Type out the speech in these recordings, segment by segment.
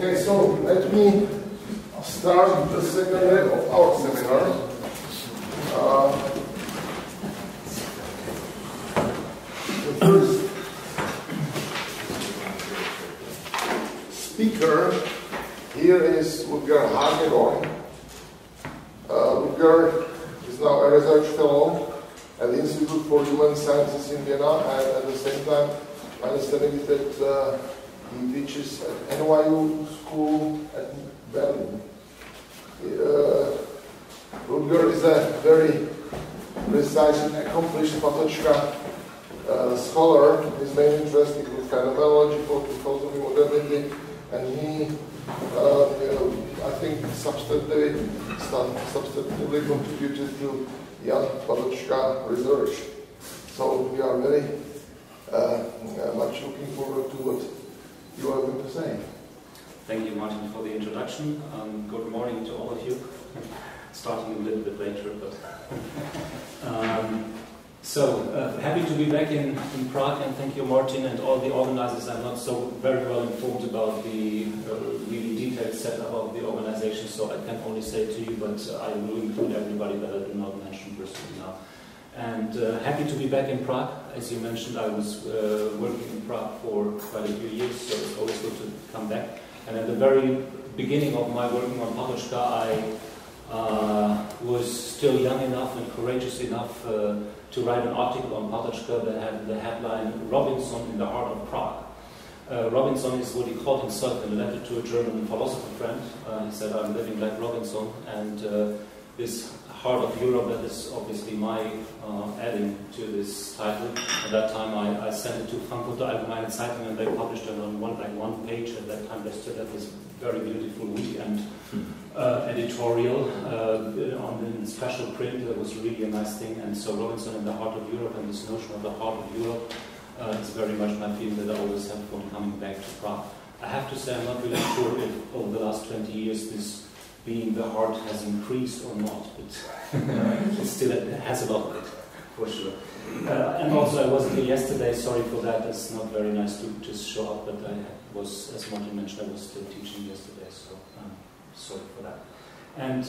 Okay, so let me start the second day of our seminar. The first speaker here is Ludger Hagedorn. Ludger is now a research fellow at the Institute for Human Sciences in Vienna, and at the same time, my understanding is that he teaches at NYU school at Berlin. Ludger is a very precise and accomplished Patočka scholar. His main interest includes phenomenology, philosophy, modernity, and he, I think, substantively contributed to young Patočka research. So we are very much looking forward to what you are going to say. Thank you, Martin, for the introduction. Good morning to all of you. Starting a little bit later, but happy to be back in Prague, and thank you, Martin, and all the organizers. I'm not so very well informed about the really detailed setup of the organization, so I can only say to you, but I will include everybody that I do not mention personally now. And happy to be back in Prague. As you mentioned, I was working in Prague for quite a few years, so it's always good to come back. And at the very beginning of my working on Patočka, I was still young enough and courageous enough to write an article on Patočka that had the headline "Robinson in the Heart of Prague." Robinson is what he called himself in a letter to a German philosopher friend. He said, "I'm living like Robinson," and this heart of Europe, that is obviously my adding to this title. At that time I sent it to Frankfurter Allgemeine Zeitung, and they published it on one page. At that time they still had this very beautiful weekend editorial in special print. That was really a nice thing. And so Robinson in the Heart of Europe, and this notion of the heart of Europe is very much my feeling that I always have when coming back to Prague. I have to say I'm not really sure if over the last 20 years this being the heart has increased or not, but it still has a lot of it, for sure. And also I wasn't here yesterday, sorry for that. It's not very nice to just show up, but I was, as Martin mentioned, I was still teaching yesterday, so sorry for that. And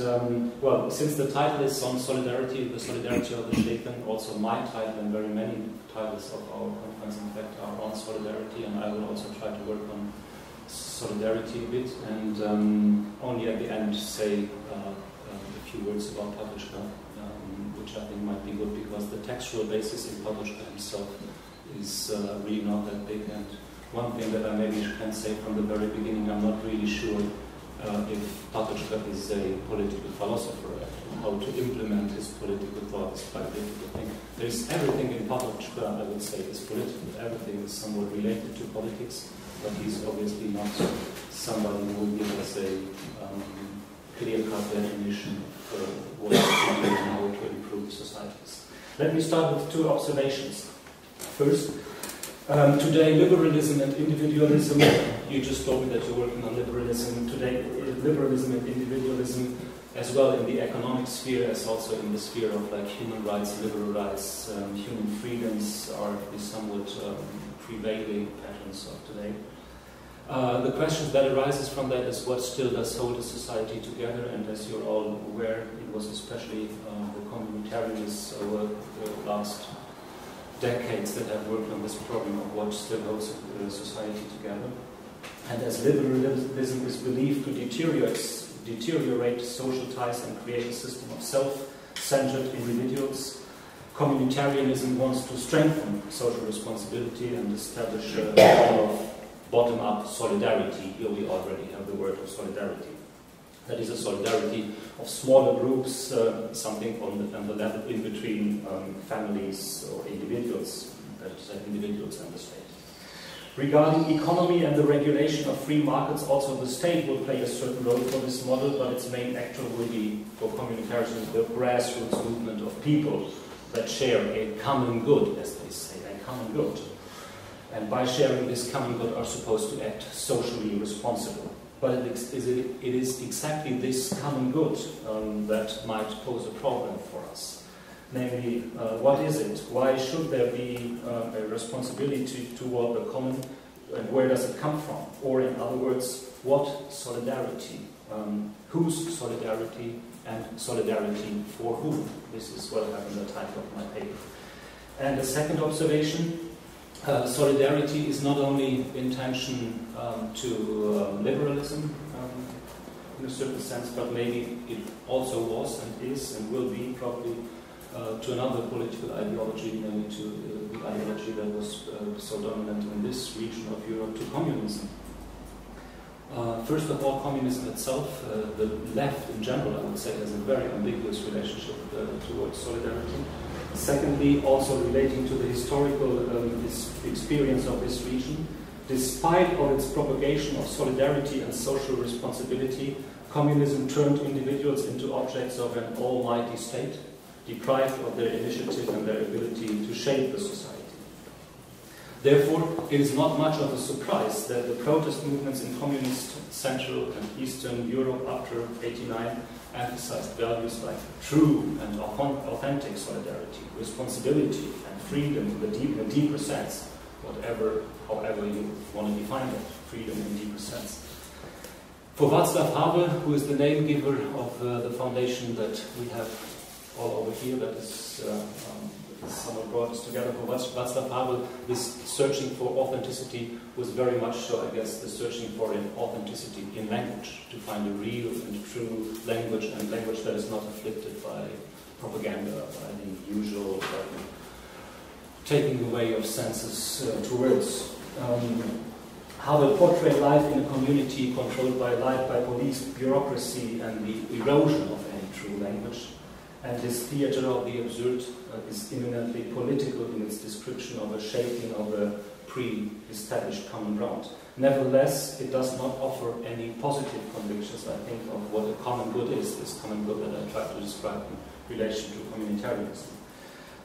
well, since the title is on solidarity, the solidarity of the shaken, also my title and very many titles of our conference, in fact, are on solidarity, and I will also try to work on solidarity a bit, and only at the end say a few words about Patočka, which I think might be good because the textual basis in Patočka himself is really not that big. And one thing that I maybe can say from the very beginning, I'm not really sure if Patočka is a political philosopher. How to implement his political thought is quite a difficult thing. There is everything in Patočka, I would say, is political. Everything is somewhat related to politics. But he's obviously not somebody who will give us a clear-cut definition of what to do and how to improve societies. Let me start with two observations. First, today liberalism and individualism, you just told me that you're working on liberalism. Today, liberalism and individualism, as well in the economic sphere as also in the sphere of like human rights, liberal rights, human freedoms are the somewhat prevailing patterns of today. The question that arises from that is what still does hold a society together, and as you're all aware, it was especially the communitarians over the last decades that have worked on this problem of what still holds society together. And as liberalism is believed to deteriorate social ties and create a system of self-centered individuals, communitarianism wants to strengthen social responsibility and establish a model of bottom-up solidarity. Here we already have the word of solidarity. That is a solidarity of smaller groups, something on the level in between families or individuals, that is, individuals and the state. Regarding economy and the regulation of free markets, also the state will play a certain role for this model, but its main actor will be, for communitarianism, the grassroots movement of people that share a common good, as they say, a common good. And by sharing this common good are supposed to act socially responsible. But it is exactly this common good that might pose a problem for us. Namely, what is it? Why should there be a responsibility toward the common and where does it come from? Or in other words, what solidarity? Whose solidarity and solidarity for whom? This is what I have in the title of my paper. And the second observation, solidarity is not only in tension to liberalism in a certain sense, but maybe it also was and is and will be probably to another political ideology, namely to the ideology that was so dominant in this region of Europe, to communism. First of all, communism itself, the left in general, I would say, has a very ambiguous relationship towards solidarity. Secondly, also relating to the historical experience of this region, despite of its propagation of solidarity and social responsibility, communism turned individuals into objects of an almighty state, deprived of their initiative and their ability to shape the society. Therefore, it is not much of a surprise that the protest movements in communist Central and Eastern Europe after 1989 emphasized values like true and authentic solidarity, responsibility and freedom in the deeper sense, however you want to define it, freedom in deeper sense. For Václav Havel, who is the name giver of the foundation that we have all over here, that is someone brought us together, for Václav Havel, this searching for authenticity was very much so, I guess, the searching for an authenticity in language, to find a real and true language, and language that is not afflicted by propaganda, by the usual taking away of senses to words. Havel portrayed life in a community controlled by police, bureaucracy, and the erosion of any true language. And his theatre of the absurd is eminently political in its description of a shaping of a pre-established common ground. Nevertheless, it does not offer any positive convictions, I think, of what a common good is, this common good that I tried to describe in relation to communitarianism.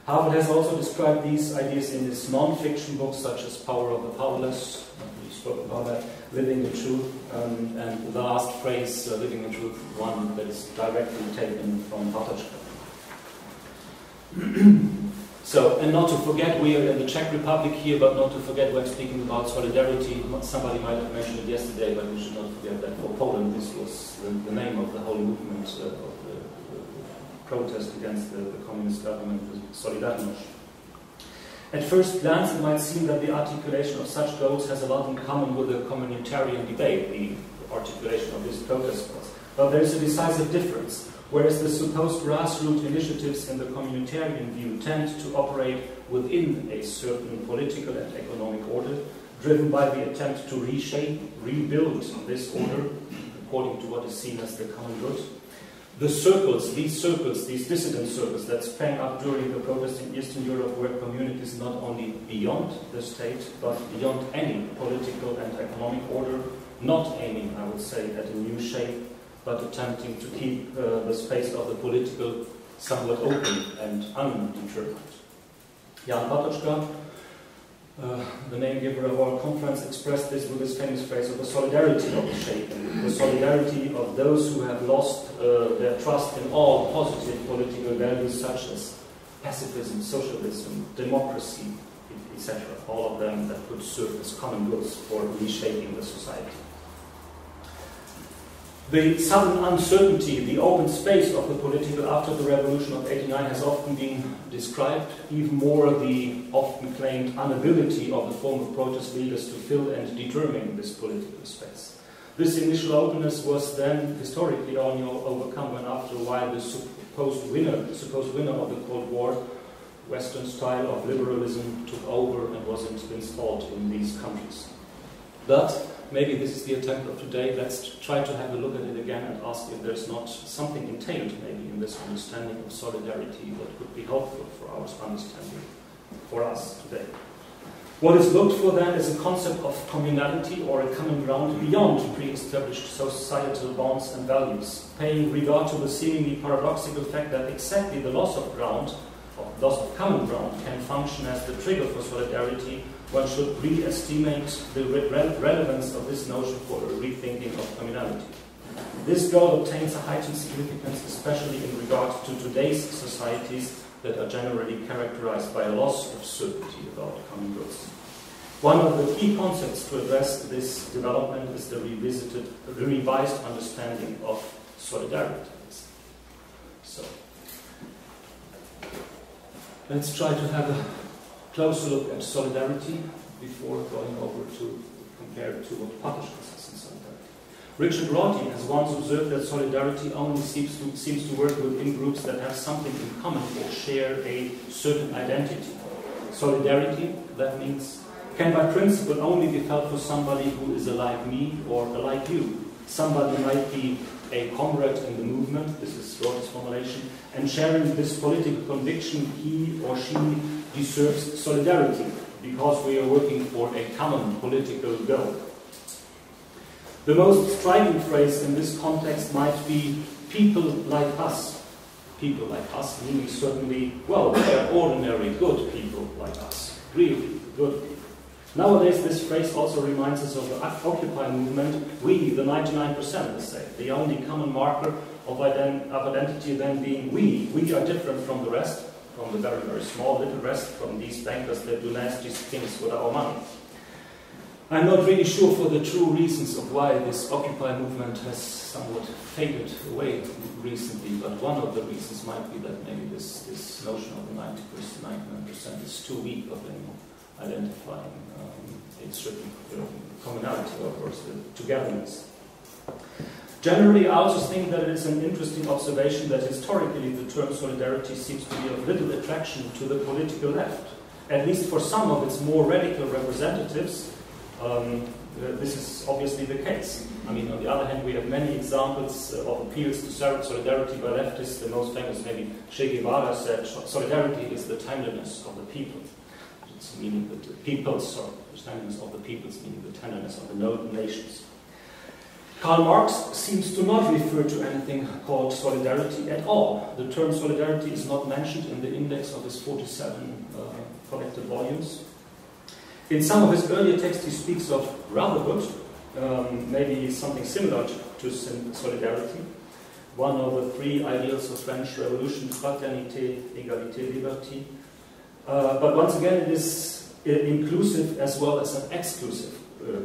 Havel has also described these ideas in his non-fiction books, such as Power of the Powerless, we spoke about that, Living the Truth, and the last phrase, Living the Truth, one that is directly taken from Patočka. So, and not to forget, we are in the Czech Republic here, but not to forget when speaking about solidarity, somebody might have mentioned it yesterday, but we should not forget that for Poland this was the name of the whole movement of the protest against the communist government, Solidarność. At first glance, it might seem that the articulation of such goals has a lot in common with the communitarian debate, the articulation of this protest goals. But there is a decisive difference. Whereas the supposed grassroots initiatives in the communitarian view tend to operate within a certain political and economic order, driven by the attempt to reshape, rebuild this order, according to what is seen as the common good. The circles, these dissident circles that sprang up during the protest in Eastern Europe were communities not only beyond the state, but beyond any political and economic order, not aiming, I would say, at a new shape, but attempting to keep the space of the political somewhat open and undetermined. Jan Patočka, the name giver of our conference, expressed this with his famous phrase of the solidarity of the shaping, the solidarity of those who have lost their trust in all positive political values such as pacifism, socialism, democracy, etc. All of them that could serve as common goods for reshaping the society. The sudden uncertainty, the open space of the political after the revolution of '89 has often been described, even more the often claimed inability of the former protest leaders to fill and determine this political space. This initial openness was then historically only overcome when after a while the supposed winner of the Cold War, Western style of liberalism, took over and was installed in these countries. But maybe this is the attempt of today. Let's try to have a look at it again and ask if there's not something entailed maybe in this understanding of solidarity that could be helpful for our understanding for us today. What is looked for then is a concept of communality or a common ground beyond pre-established societal bonds and values, paying regard to the seemingly paradoxical fact that exactly the loss of ground, or loss of common ground, can function as the trigger for solidarity. One should re-estimate the relevance of this notion for a rethinking of communality. This goal obtains a heightened significance, especially in regard to today's societies that are generally characterized by a loss of certainty about common goods. One of the key concepts to address this development is the revised understanding of solidarity. So, let's try to have a closer look at solidarity before going over to compare it to what Patočka says in solidarity. Richard Rorty has once observed that solidarity only seems to work within groups that have something in common or share a certain identity. Solidarity, that means, can by principle only be felt for somebody who is alike me or alike you. Somebody might be a comrade in the movement, this is Rorty's formulation, and sharing this political conviction, he or she deserves solidarity because we are working for a common political goal. The most striking phrase in this context might be people like us. People like us meaning certainly, well, they are ordinary good people like us, really good people. Nowadays, this phrase also reminds us of the Occupy movement. We, the 99%, let's say, the only common marker of identity then being we. We are different from the rest, from the very, very small little rest, from these bankers that do nasty things with our money. I'm not really sure for the true reasons of why this Occupy movement has somewhat faded away recently, but one of the reasons might be that maybe this notion of the 99% is too weak of identifying a certain commonality or togetherness. Generally, I also think that it is an interesting observation that historically the term solidarity seems to be of little attraction to the political left. At least for some of its more radical representatives, this is obviously the case. I mean, on the other hand, we have many examples of appeals to solidarity by leftists. The most famous, maybe Che Guevara said, solidarity is the tenderness of the people. It's meaning the peoples, or the tenderness of the peoples, meaning the tenderness of the nations. Karl Marx seems to not refer to anything called solidarity at all. The term solidarity is not mentioned in the index of his 47 collected volumes. In some of his earlier texts he speaks of brotherhood, maybe something similar to solidarity. One of the three ideals of French Revolution, fraternité, égalité, liberté. But once again, it is inclusive as well as an exclusive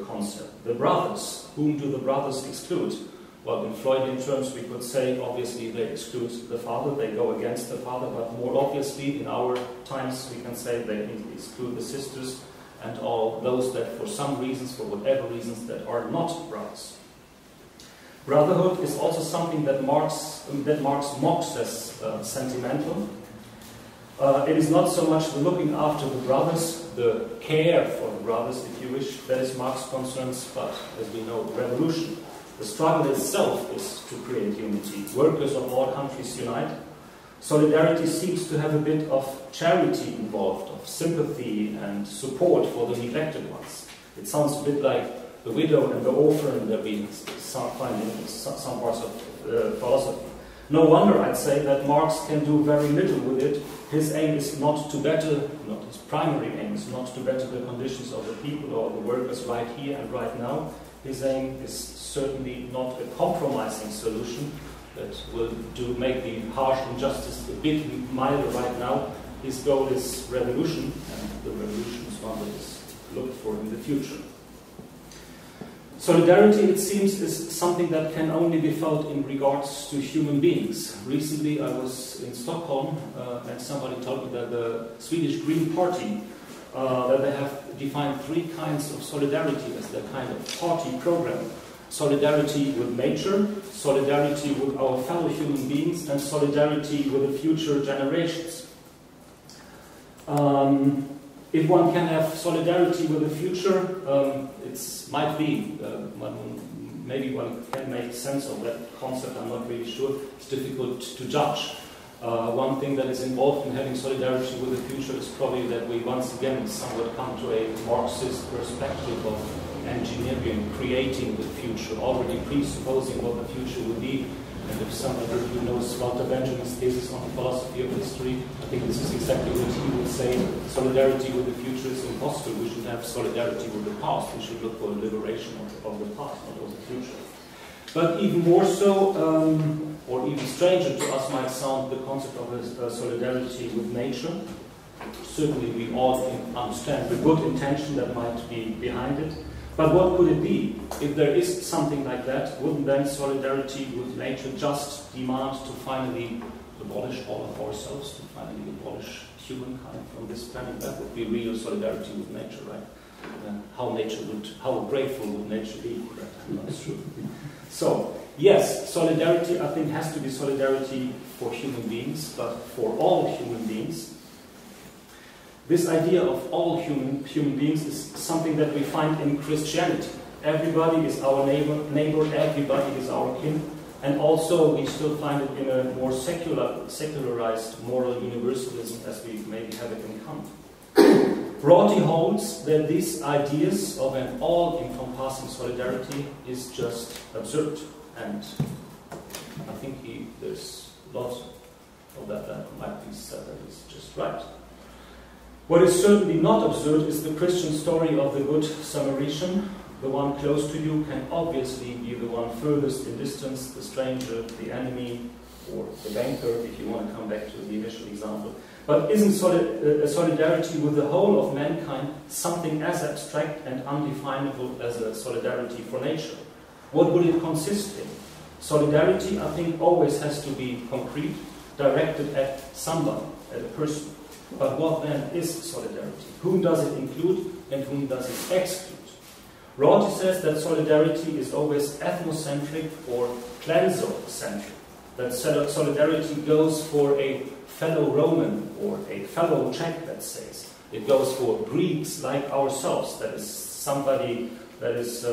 concept. The brothers, whom do the brothers exclude? Well, in Freudian terms, we could say, obviously, they exclude the father, they go against the father, but more obviously, in our times, we can say they exclude the sisters and all those that, for some reasons, for whatever reasons, that are not brothers. Brotherhood is also something that Marx mocks as sentimental. It is not so much the looking after the brothers, the care for the brothers, if you wish, that is Marx's concerns, but as we know, revolution. The struggle itself is to create unity. Workers of all countries unite. Solidarity seems to have a bit of charity involved, of sympathy and support for the neglected ones. It sounds a bit like the widow and the orphan that we find in some parts of philosophy. No wonder, I'd say, that Marx can do very little with it. His aim is not to better, his primary aim is not to better the conditions of the people or the workers right here and right now. His aim is certainly not a compromising solution that will make the harsh injustice a bit milder right now. His goal is revolution, and the revolution is one that is looked for in the future. Solidarity, it seems, is something that can only be felt in regards to human beings. Recently I was in Stockholm and somebody told me that the Swedish Green Party, that they have defined three kinds of solidarity as their kind of party program. Solidarity with nature, solidarity with our fellow human beings, and solidarity with the future generations. If one can have solidarity with the future, it might be, maybe one can make sense of that concept, I'm not really sure. It's difficult to judge. One thing that is involved in having solidarity with the future is probably that we once again somewhat come to a Marxist perspective of engineering, creating the future, already presupposing what the future would be. And if somebody who knows Walter Benjamin's thesis on the philosophy of history, I think this is exactly what he would say. Solidarity with the future is impossible. We should have solidarity with the past. We should look for the liberation of the past, not of the future. But even more so, or even stranger to us might sound the concept of solidarity with nature. Certainly we all can understand the good intention that might be behind it. But what could it be? If there is something like that, wouldn't then solidarity with nature just demand to finally abolish all of ourselves, to finally abolish humankind from this planet? That would be real solidarity with nature, right? How grateful would nature be for that? I'm not sure. So, yes, solidarity, I think, has to be solidarity for human beings, but for all human beings. This idea of all human beings is something that we find in Christianity. Everybody is our neighbor, everybody is our kin, and also we still find it in a more secularized moral universalism as we maybe have it in Kant. Rorty holds that these ideas of an all-encompassing solidarity is just absurd, and I think there's lots of that might be said that is just right. What is certainly not absurd is the Christian story of the Good Samaritan. The one close to you can obviously be the one furthest in distance, the stranger, the enemy, or the banker, if you want to come back to the initial example. But isn't solidarity with the whole of mankind something as abstract and undefinable as a solidarity for nature? What would it consist in? Solidarity, I think, always has to be concrete, directed at somebody, at a person. But what then is solidarity? Whom does it include and whom does it exclude? Rorty says that solidarity is always ethnocentric or clansocentric. That solidarity goes for a fellow Roman or a fellow Czech, let's say. It goes for Greeks like ourselves. That is somebody that is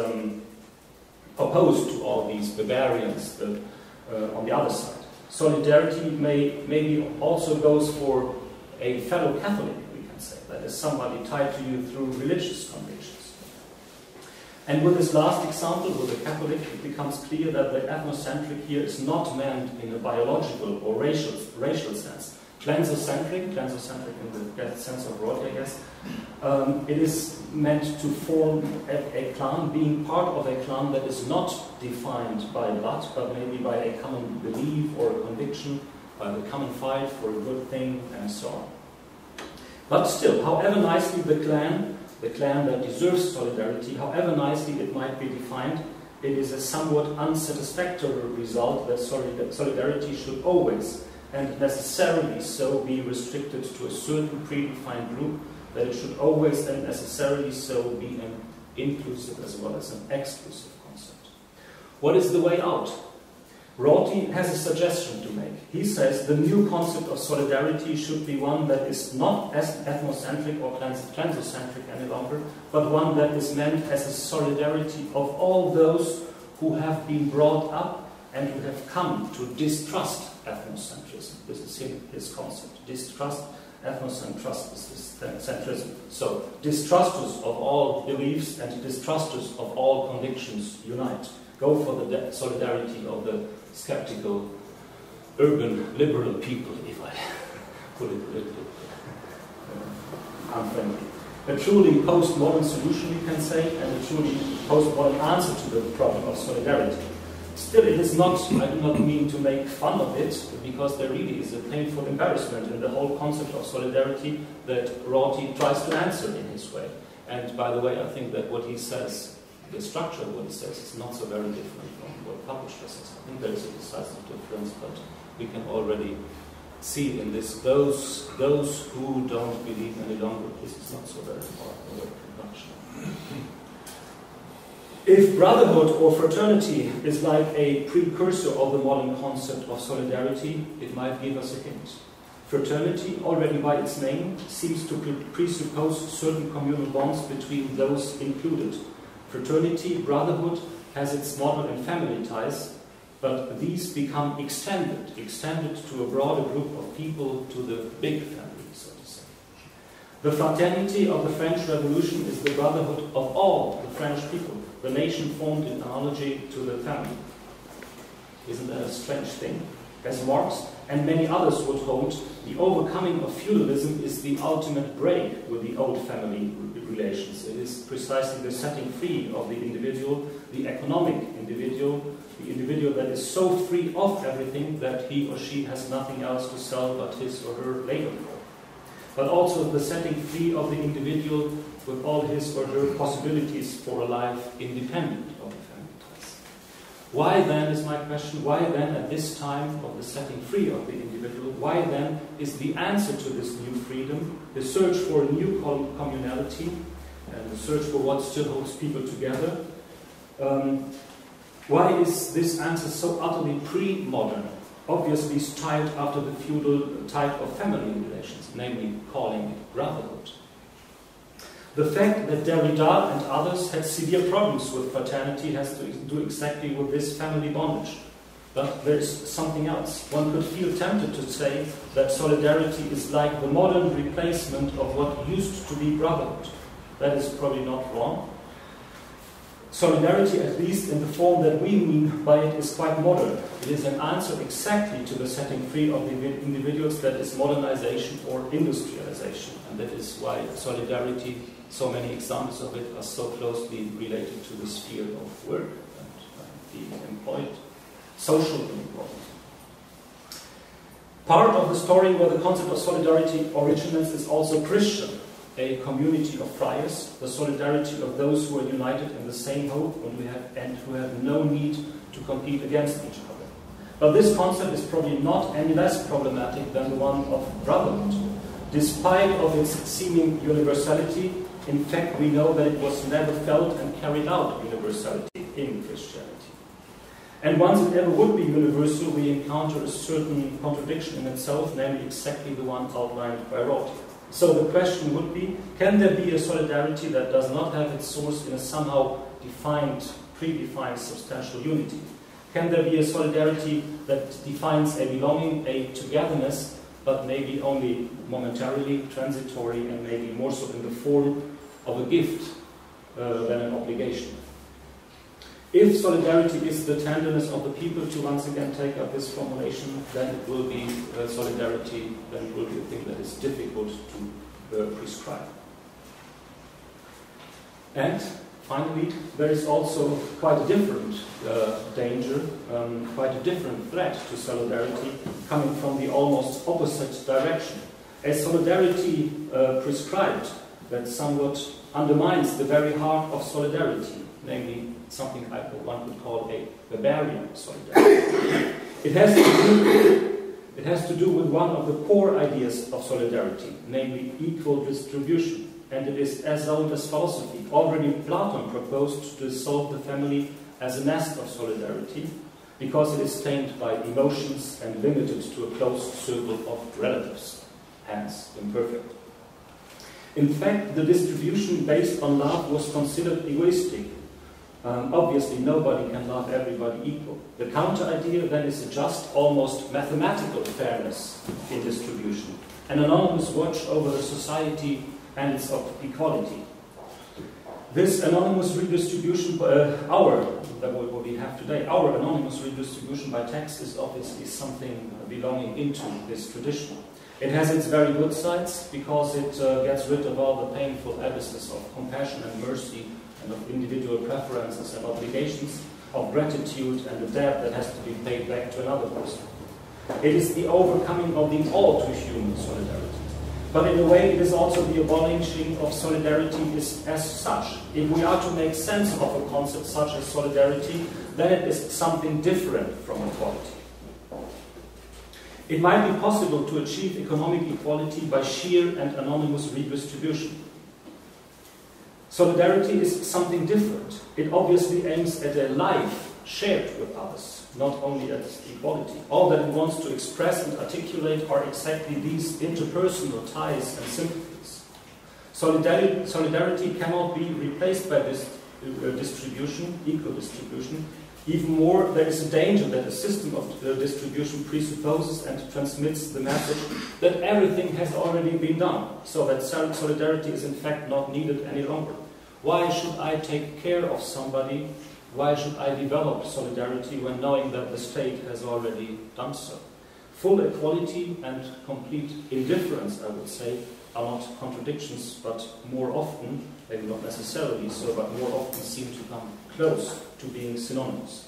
opposed to all these barbarians on the other side. Solidarity maybe also goes for a fellow Catholic, we can say. That is somebody tied to you through religious convictions. And with this last example, with the Catholic, it becomes clear that the ethnocentric here is not meant in a biological or racial sense. Clansocentric in the sense of Rorty, I guess. It is meant to form a clan, being part of a clan that is not defined by blood, but maybe by a common belief or a conviction, by the common fight for a good thing, and so on. But still, however nicely the clan that deserves solidarity, however nicely it might be defined, it is a somewhat unsatisfactory result that solidarity should always and necessarily so be restricted to a certain predefined group, that it should always and necessarily so be an inclusive as well as an exclusive concept. What is the way out? Rorty has a suggestion to make. He says the new concept of solidarity should be one that is not as ethnocentric or clansocentric any longer, but one that is meant as a solidarity of all those who have been brought up and who have come to distrust ethnocentrism. This is his concept. Distrust ethnocentrism. So, distrusters of all beliefs and distrusters of all convictions unite. Go for the solidarity of the skeptical, urban, liberal people, if I put it a little bit unfriendly. A truly postmodern solution, we can say, and a truly postmodern answer to the problem of solidarity. Still, it is not, I do not mean to make fun of it, because there really is a painful embarrassment in the whole concept of solidarity that Rorty tries to answer in his way. And by the way, I think that what he says, the structure of what he says, is not so very different from what Patočka says. I think there is a decisive difference, but we can already see in this those who don't believe any longer. This is not so very far away from production. If brotherhood or fraternity is like a precursor of the modern concept of solidarity, it might give us a hint. Fraternity, already by its name, seems to presuppose certain communal bonds between those included. Fraternity, brotherhood, has its model in family ties, but these become extended to a broader group of people, to the big family, so to say. The fraternity of the French Revolution is the brotherhood of all the French people, the nation formed in analogy to the family. Isn't that a strange thing? As Marx and many others would hold, the overcoming of feudalism is the ultimate break with the old family relations. It is precisely the setting free of the individual, the economic individual, the individual that is so free of everything that he or she has nothing else to sell but his or her labor for. but also the setting free of the individual with all his or her possibilities for a life independent of the family ties. Why then, is my question, why then at this time of the setting free of the individual, why then is the answer to this new freedom, the search for a new communality, and the search for what still holds people together, why is this answer so utterly pre-modern, obviously styled after the feudal type of family relations, namely calling it brotherhood? The fact that Derrida and others had severe problems with fraternity has to do exactly with this family bondage. But there is something else. One could feel tempted to say that solidarity is like the modern replacement of what used to be brotherhood. That is probably not wrong. Solidarity, at least in the form that we mean by it, is quite modern. It is an answer exactly to the setting free of the individuals that is modernization or industrialization. And that is why solidarity, so many examples of it, are so closely related to the sphere of work and being employed, social inequality. Part of the story where the concept of solidarity originates is also Christian. A community of friars, the solidarity of those who are united in the same hope and who have no need to compete against each other. But this concept is probably not any less problematic than the one of brotherhood. Despite of its seeming universality, in fact we know that it was never felt and carried out universality in Christianity. And once it ever would be universal, we encounter a certain contradiction in itself, namely exactly the one outlined by Roth. So the question would be, can there be a solidarity that does not have its source in a somehow defined, predefined substantial unity? Can there be a solidarity that defines a belonging, a togetherness, but maybe only momentarily, transitory, and maybe more so in the form of a gift than an obligation? If solidarity is the tenderness of the people, to once again take up this formulation, then it will be solidarity, then it will be a thing that is difficult to prescribe. And finally, there is also quite a different danger, quite a different threat to solidarity coming from the almost opposite direction. A solidarity prescribed that somewhat undermines the very heart of solidarity, namely something one could call a barbarian solidarity. It has to do with one of the core ideas of solidarity, namely equal distribution. And it is as old as philosophy. Already Plato proposed to dissolve the family as a nest of solidarity, because it is stained by emotions and limited to a close circle of relatives, hence imperfect. In fact, the distribution based on love was considered egoistic. Obviously, nobody can love everybody equal. The counter-idea then is a just, almost mathematical fairness in distribution, an anonymous watch over the society and its equality. This anonymous redistribution, what we have today, our anonymous redistribution by tax is obviously something belonging into this tradition. It has its very good sides, because it gets rid of all the painful abysses of compassion and mercy, and of individual preferences and obligations, of gratitude and the debt that has to be paid back to another person. It is the overcoming of the all-too-human solidarity. But in a way, it is also the abolishing of solidarity as such. If we are to make sense of a concept such as solidarity, then it is something different from equality. It might be possible to achieve economic equality by sheer and anonymous redistribution. Solidarity is something different. It obviously aims at a life shared with others, not only at equality. All that it wants to express and articulate are exactly these interpersonal ties and sympathies. Solidarity cannot be replaced by this distribution, equal distribution. Even more, there is a danger that a system of distribution presupposes and transmits the message that everything has already been done, so that solidarity is in fact not needed any longer. Why should I take care of somebody? Why should I develop solidarity when knowing that the state has already done so? Full equality and complete indifference, I would say, are not contradictions, but more often, maybe not necessarily so, but more often seem to come close to being synonymous.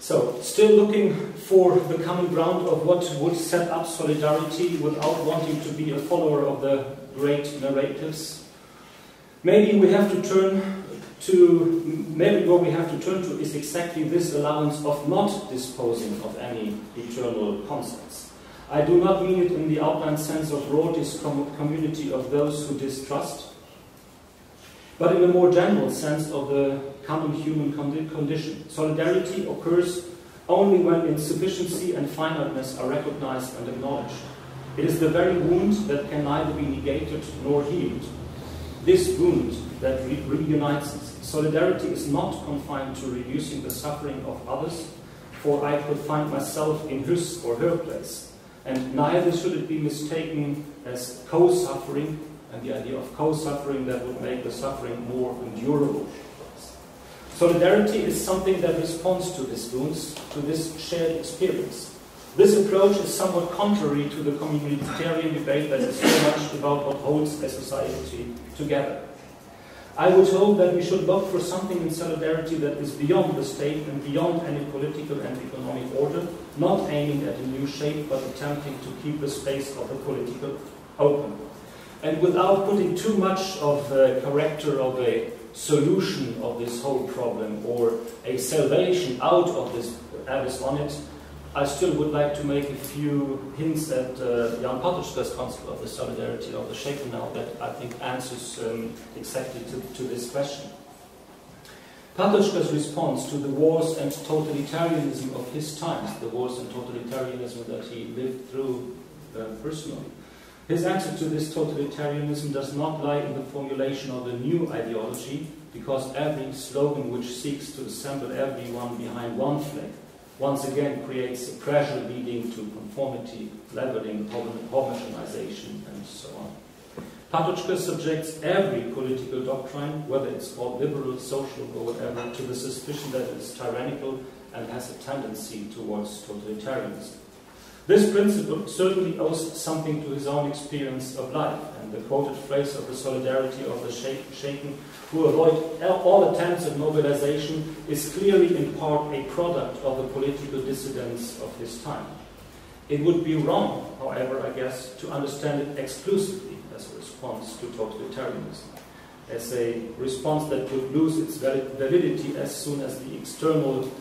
So, still looking for the common ground of what would set up solidarity without wanting to be a follower of the great narratives. Maybe we have to turn to, maybe what we have to turn to is exactly this allowance of not disposing of any eternal concepts. I do not mean it in the outline sense of Rorty's community of those who distrust, but in a more general sense of the common human condition. Solidarity occurs only when insufficiency and finiteness are recognized and acknowledged. It is the very wound that can neither be negated nor healed. This wound that reunites us. Solidarity is not confined to reducing the suffering of others, for I could find myself in his or her place. And neither should it be mistaken as co-suffering, and the idea of co-suffering that would make the suffering more endurable. Solidarity is something that responds to these wounds, to this shared experience. This approach is somewhat contrary to the communitarian debate that is so much about what holds a society together. I would hope that we should look for something in solidarity that is beyond the state and beyond any political and economic order, not aiming at a new shape, but attempting to keep the space of the political open. And without putting too much of the character of a solution of this whole problem or a salvation out of this abyss on it, I still would like to make a few hints at Jan Patočka's concept of the solidarity of the shaken now that I think answers exactly to this question. Patočka's response to the wars and totalitarianism of his times, the wars and totalitarianism that he lived through personally, his answer to this totalitarianism does not lie in the formulation of a new ideology, because every slogan which seeks to assemble everyone behind one flag once again creates a pressure leading to conformity, leveling, homogenization, and so on. Patočka subjects every political doctrine, whether it's called liberal, social, or whatever, to the suspicion that it is tyrannical and has a tendency towards totalitarianism. This principle certainly owes something to his own experience of life, and the quoted phrase of the solidarity of the shaken, who avoid all attempts at mobilization, is clearly in part a product of the political dissidents of his time. It would be wrong, however, I guess, to understand it exclusively as a response to totalitarianism, as a response that would lose its validity as soon as the external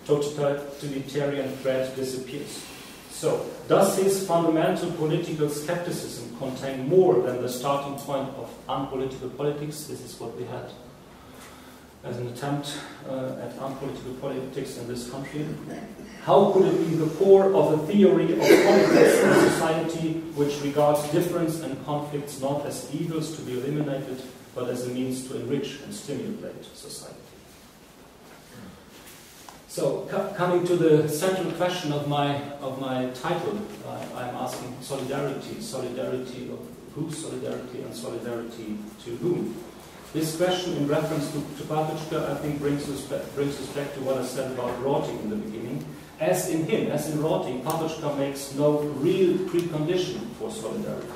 totalitarian threat disappears. So, does his fundamental political skepticism contain more than the starting point of unpolitical politics? This is what we had as an attempt at unpolitical politics in this country. How could it be the core of a theory of politics in a society which regards difference and conflicts not as evils to be eliminated, but as a means to enrich and stimulate society? So, coming to the central question of my title, I'm asking solidarity. Solidarity of who? Solidarity and solidarity to whom? This question, in reference to Patočka, I think brings us back to what I said about Rorty in the beginning. As in him, as in Rorty, Patočka makes no real precondition for solidarity.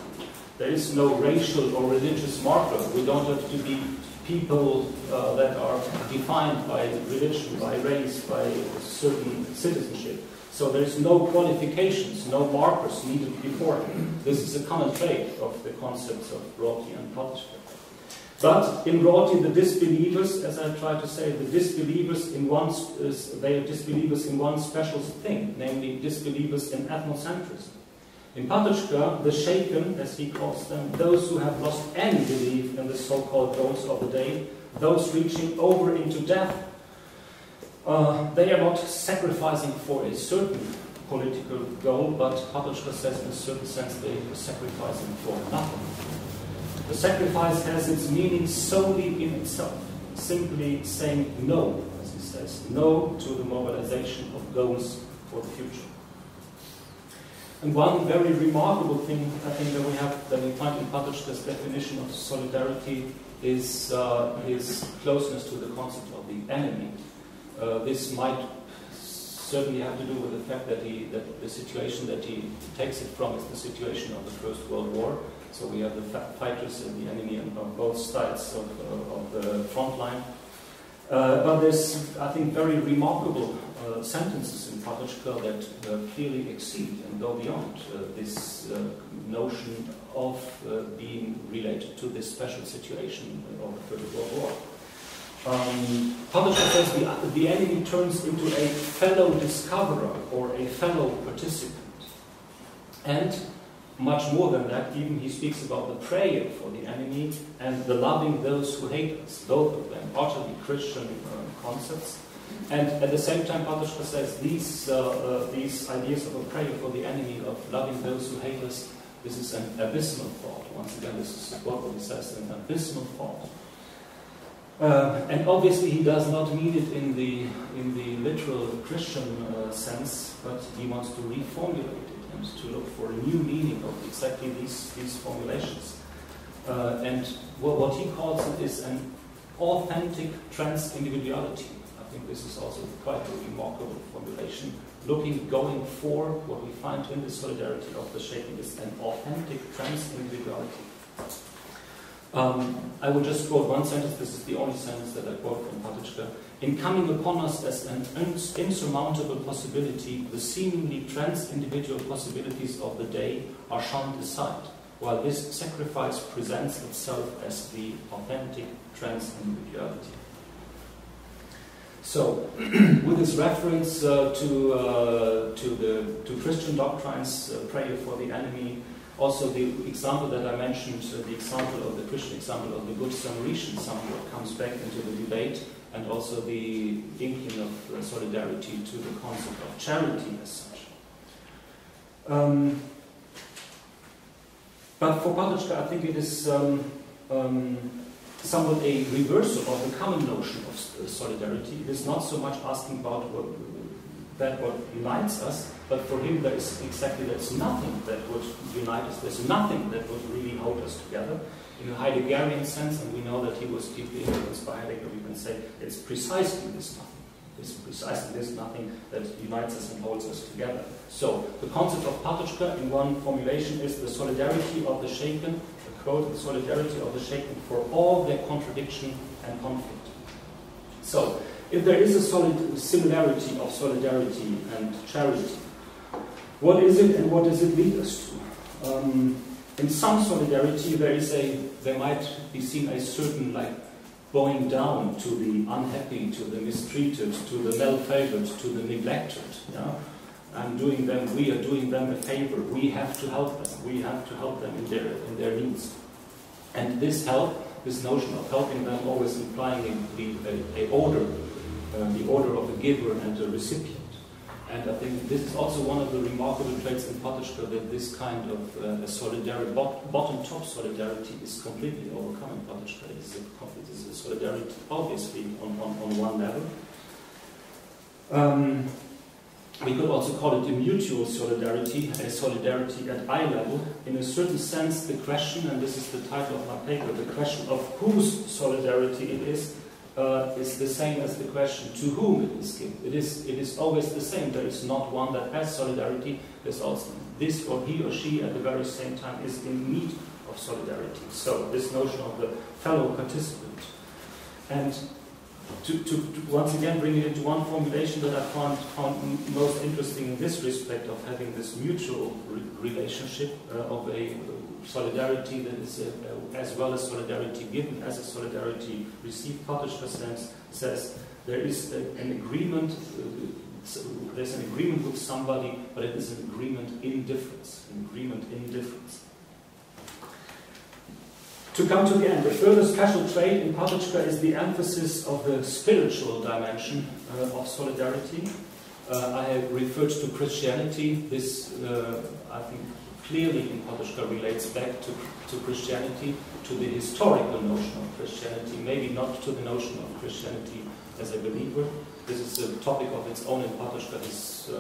There is no racial or religious marker. We don't have to be people that are defined by religion, by race, by a certain citizenship. So there is no qualifications, no markers needed before. This is a common trait of the concepts of Rorty and Patočka. But in Rorty, the disbelievers, as I try to say, the disbelievers they are disbelievers in one special thing, namely disbelievers in ethnocentrism. In Patočka, the shaken, as he calls them, those who have lost any belief in the so-called goals of the day, those reaching over into death, they are not sacrificing for a certain political goal, but Patočka says in a certain sense they are sacrificing for nothing. The sacrifice has its meaning solely in itself, simply saying no, as he says, no to the mobilization of goals for the future. And one very remarkable thing, I think, that we find in Patočka's definition of solidarity is his closeness to the concept of the enemy. This might certainly have to do with the fact that the situation that he takes it from is the situation of the First World War. So we have the fighters and the enemy on both sides of the front line. But there's, I think, very remarkable sentences in Patočka that clearly exceed and go beyond this notion of being related to this special situation of the Third World War. Patočka says the enemy turns into a fellow discoverer or a fellow participant. And much more than that, even he speaks about the prayer for the enemy and the loving those who hate us, both of them utterly Christian concepts. And at the same time, Patočka says these ideas of a prayer for the enemy, of loving those who hate us, this is an abysmal thought. Once again, this is what he says, an abysmal thought. And obviously he does not mean it in the literal Christian sense, but he wants to reformulate it and to look for a new meaning of exactly these formulations. And what he calls it is an authentic trans-individuality. I think this is also quite a remarkable formulation. Going for what we find in the solidarity of the shaking is an authentic trans-individuality. I will just quote one sentence. This is the only sentence that I quote from Patočka. In coming upon us as an insurmountable possibility, the seemingly trans-individual possibilities of the day are shunned aside, while this sacrifice presents itself as the authentic trans-individuality. So, with this reference to Christian doctrines, prayer for the enemy, also the example that I mentioned, the example of the Christian example of the Good Samaritan somewhat comes back into the debate, and also the inkling of solidarity to the concept of charity as such. But for Patočka, I think it is somewhat a reversal of the common notion of solidarity. It is not so much asking about what unites us, but for him there's nothing that would unite us. There's nothing that would really hold us together. In a Heideggerian sense, and we know that he was deeply influenced by Heidegger, we can say it's precisely this nothing. It's precisely this nothing that unites us and holds us together. So, the concept of Patočka in one formulation is the solidarity of the shaken, the quote, the solidarity of the shaken for all their contradiction and conflict. So, if there is a similarity of solidarity and charity, what is it and what does it lead us to? In some solidarity, there might be seen a certain bowing down to the unhappy, to the mistreated, to the well-favored, to the neglected. Yeah? We are doing them a favor. We have to help them. We have to help them in their needs. And this help, this notion of helping them, always implying the order of the giver and the recipient. And I think this is also one of the remarkable traits in Patočka, that this kind of solidarity, bottom-top solidarity, is completely overcome in Patočka. It is a solidarity, obviously, on one level. We could also call it a mutual solidarity, a solidarity at eye level. In a certain sense, the question, and this is the title of my paper, the question of whose solidarity it is the same as the question to whom it is given. It is always the same. There is not one that has solidarity. There's also this or he or she at the very same time is in need of solidarity. So this notion of the fellow participant. And to once again bring it into one formulation that I found most interesting in this respect, of having this mutual relationship of a solidarity that is as well as solidarity given as a solidarity received. Patočka says there is an agreement. There's an agreement with somebody, but it is an agreement in difference. An agreement in difference. To come to the end, the further special trait in Patočka is the emphasis of the spiritual dimension of solidarity. I have referred to Christianity. This, I think, clearly in Patočka relates back to Christianity, to the historical notion of Christianity, maybe not to the notion of Christianity as a believer. This is a topic of its own in Patočka, this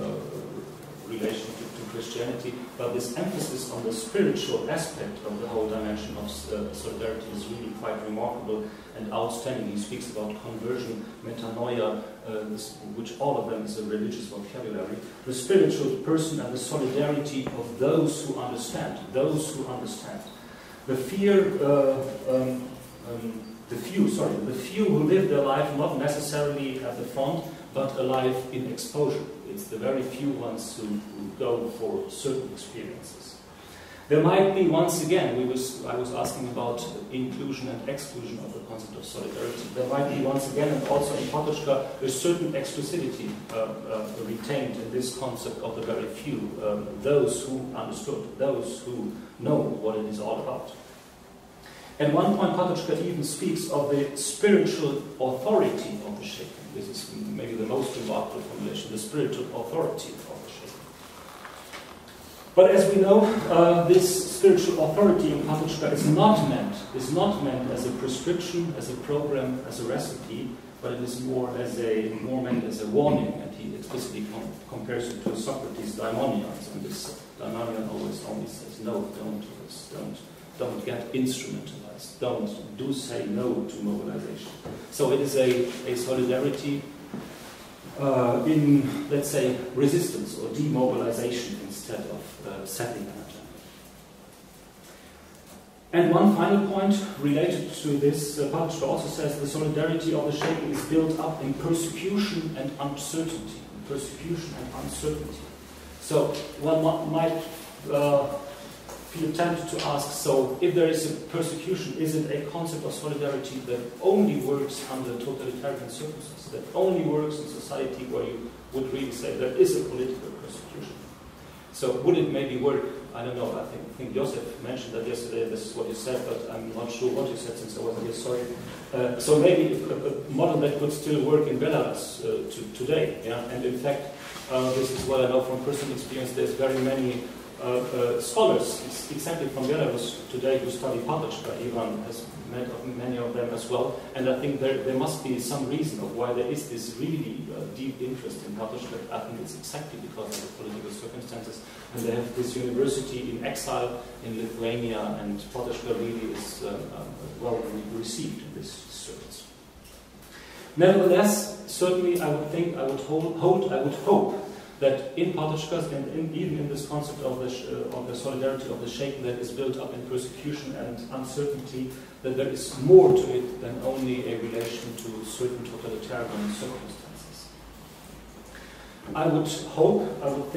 relation to Christianity, but this emphasis on the spiritual aspect of the whole dimension of solidarity is really quite remarkable and outstanding. He speaks about conversion, metanoia, which all of them is a religious vocabulary, the spiritual person and the solidarity of those who understand, The fear the few who live their life not necessarily at the front, but alive in exposure. It's the very few ones who go for certain experiences. There might be, once again, I was asking about inclusion and exclusion of the concept of solidarity. There might be, once again, and also in Patočka, a certain exclusivity retained in this concept of the very few, those who understood, those who know what it is all about. At one point, Patočka even speaks of the spiritual authority of the shaken. This is maybe the most remarkable formulation, the spiritual authority of the shaken. But as we know, this spiritual authority in Patočka is not meant as a prescription, as a program, as a recipe, but it is more meant as a warning, and he explicitly compares it to Socrates' daimonions, and this daimonion always only says, no, don't get instrumentalized, do say no to mobilization. So it is a solidarity in, let's say, resistance or demobilization instead of setting an agenda. And one final point related to this, Patočka also says the solidarity of the shaken is built up in persecution and uncertainty. So one might feel tempted to ask, so if there is a persecution, is it a concept of solidarity that only works under totalitarian circumstances, that only works in society where you would really say there is a political persecution? So would it maybe work, I don't know, I think Josef mentioned that yesterday, this is what you said, but I'm not sure what you said since I wasn't here, sorry. So maybe a model that could still work in Belarus today, yeah? And in fact, this is what I know from personal experience, there's very many scholars, exactly from Belarus today, who study Patočka. Ivan has met many of them as well, and I think there must be some reason of why there is this really deep interest in Patočka. I think it's exactly because of the political circumstances, and they have this university in exile in Lithuania, and Patočka really is well received in this circles. Nevertheless, certainly I would hope that in Patočka and even in this concept of the solidarity of the shaken that is built up in persecution and uncertainty, that there is more to it than only a relation to certain totalitarian circumstances. I would hope, I would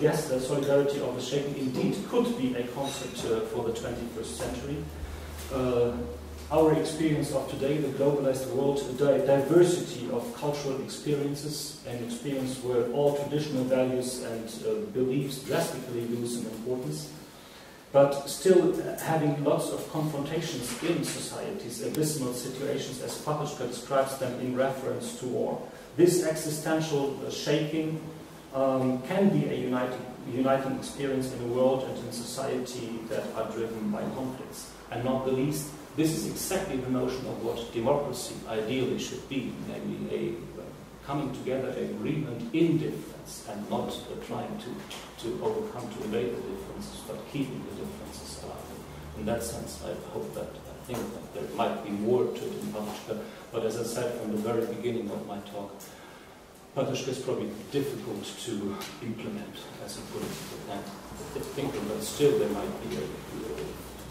guess that solidarity of the shaken indeed could be a concept for the 21st century. Our experience of today, the globalized world, the diversity of cultural experiences, an experience where all traditional values and beliefs drastically lose in importance, but still having lots of confrontations in societies, abysmal situations, as Patočka describes them in reference to war. This existential shaking can be a uniting experience in a world and in society that are driven by conflicts, and not the least, this is exactly the notion of what democracy ideally should be, namely a coming together, agreement in difference, and not trying to overcome, to evade the differences, but keeping the differences alive. In that sense, I think that there might be more to it in Patočka, but as I said from the very beginning of my talk, Patočka is probably difficult to implement as a political thinker, but still there might be a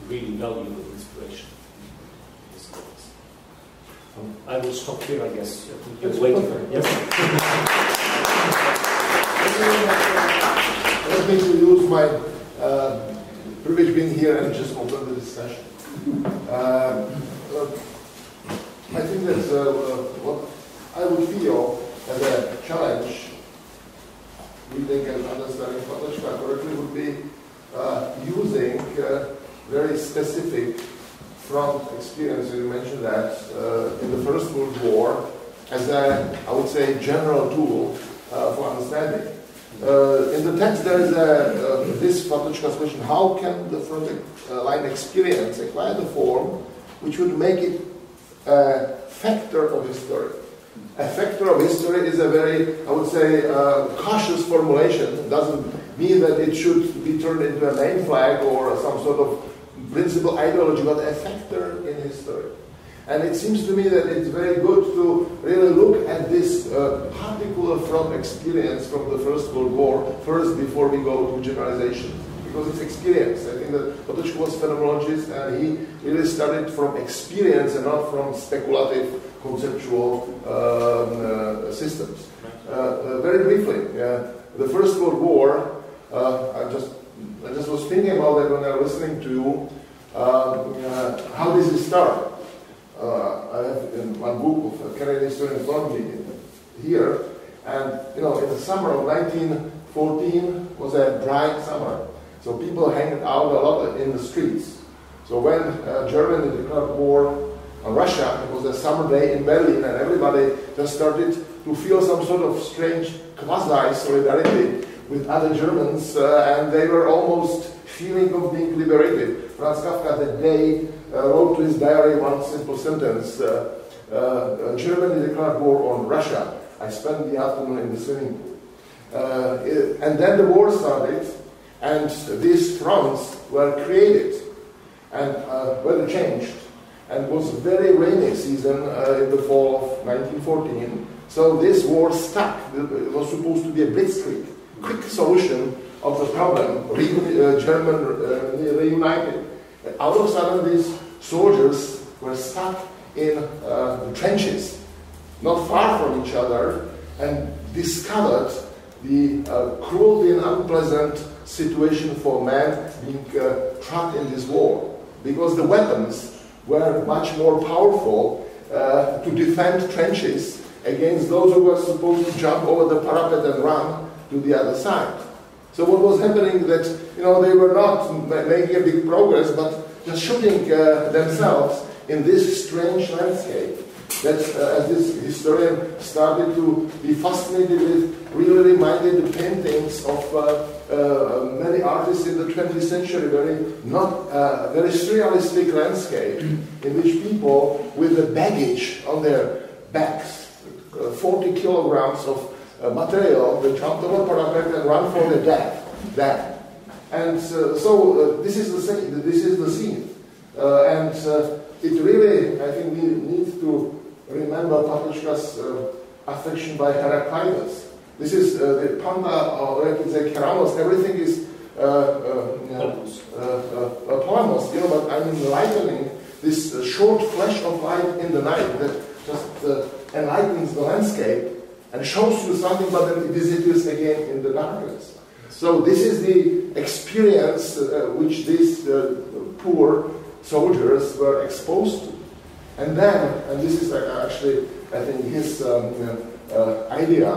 really valuable inspiration. I will stop here, I guess. You're waiting for it. Yes? Let me use my privilege being here and just open the discussion. I think that what I would feel as a challenge, reading and understanding Patočka correctly, would be using very specific front experience. You mentioned that in the First World War as a, I would say, general tool for understanding. In the text there is this Patočka's question: how can the front line experience acquire the form which would make it a factor of history? A factor of history is a very, I would say, cautious formulation. It doesn't mean that it should be turned into a main flag or some sort of principal ideology, but a factor in history. And it seems to me that it's very good to really look at this particular front experience from the First World War first before we go to generalization. because it's experience. I think that Patočka was a phenomenologist, and he really studied from experience and not from speculative conceptual systems. Very briefly, the First World War, I just was thinking about that when I was listening to you. How does it start? I have in one book of Canadian history in front of me here, and in the summer of 1914 was a dry summer, so people hanged out a lot in the streets. So when Germany declared war on Russia, it was a summer day in Berlin, and everybody just started to feel some sort of strange quasi-solidarity with other Germans, and they were almost feeling of being liberated. Franz Kafka that day wrote to his diary one simple sentence: Germany declared war on Russia. I spent the afternoon in the swimming pool. And then the war started, and these fronts were created, and weather changed, and it was a very rainy season in the fall of 1914. So this war stuck. It was supposed to be a blitzkrieg, quick solution of the problem, German reunited. All of a sudden, these soldiers were stuck in trenches, not far from each other, and discovered the cruelty and unpleasant situation for men being trapped in this war, because the weapons were much more powerful to defend trenches against those who were supposed to jump over the parapet and run to the other side. So what was happening that, they were not making a big progress, but just shooting themselves in this strange landscape that, as this historian started to be fascinated with, really reminded the paintings of many artists in the 20th century, very surrealistic landscape in which people with the baggage on their backs, 40 kilograms of material, they jumped over parapet and run for the death. And so this is the scene. And it really, I think, we need to remember Patočka's affection by Heraclitus. This is the Panda, or like it's a Keramos, everything is polemos, but I'm enlightening this short flash of light in the night that just enlightens the landscape and shows you something, but then it disappears again in the darkness. So this is the experience which these poor soldiers were exposed to. And then, and this is actually, I think, his idea,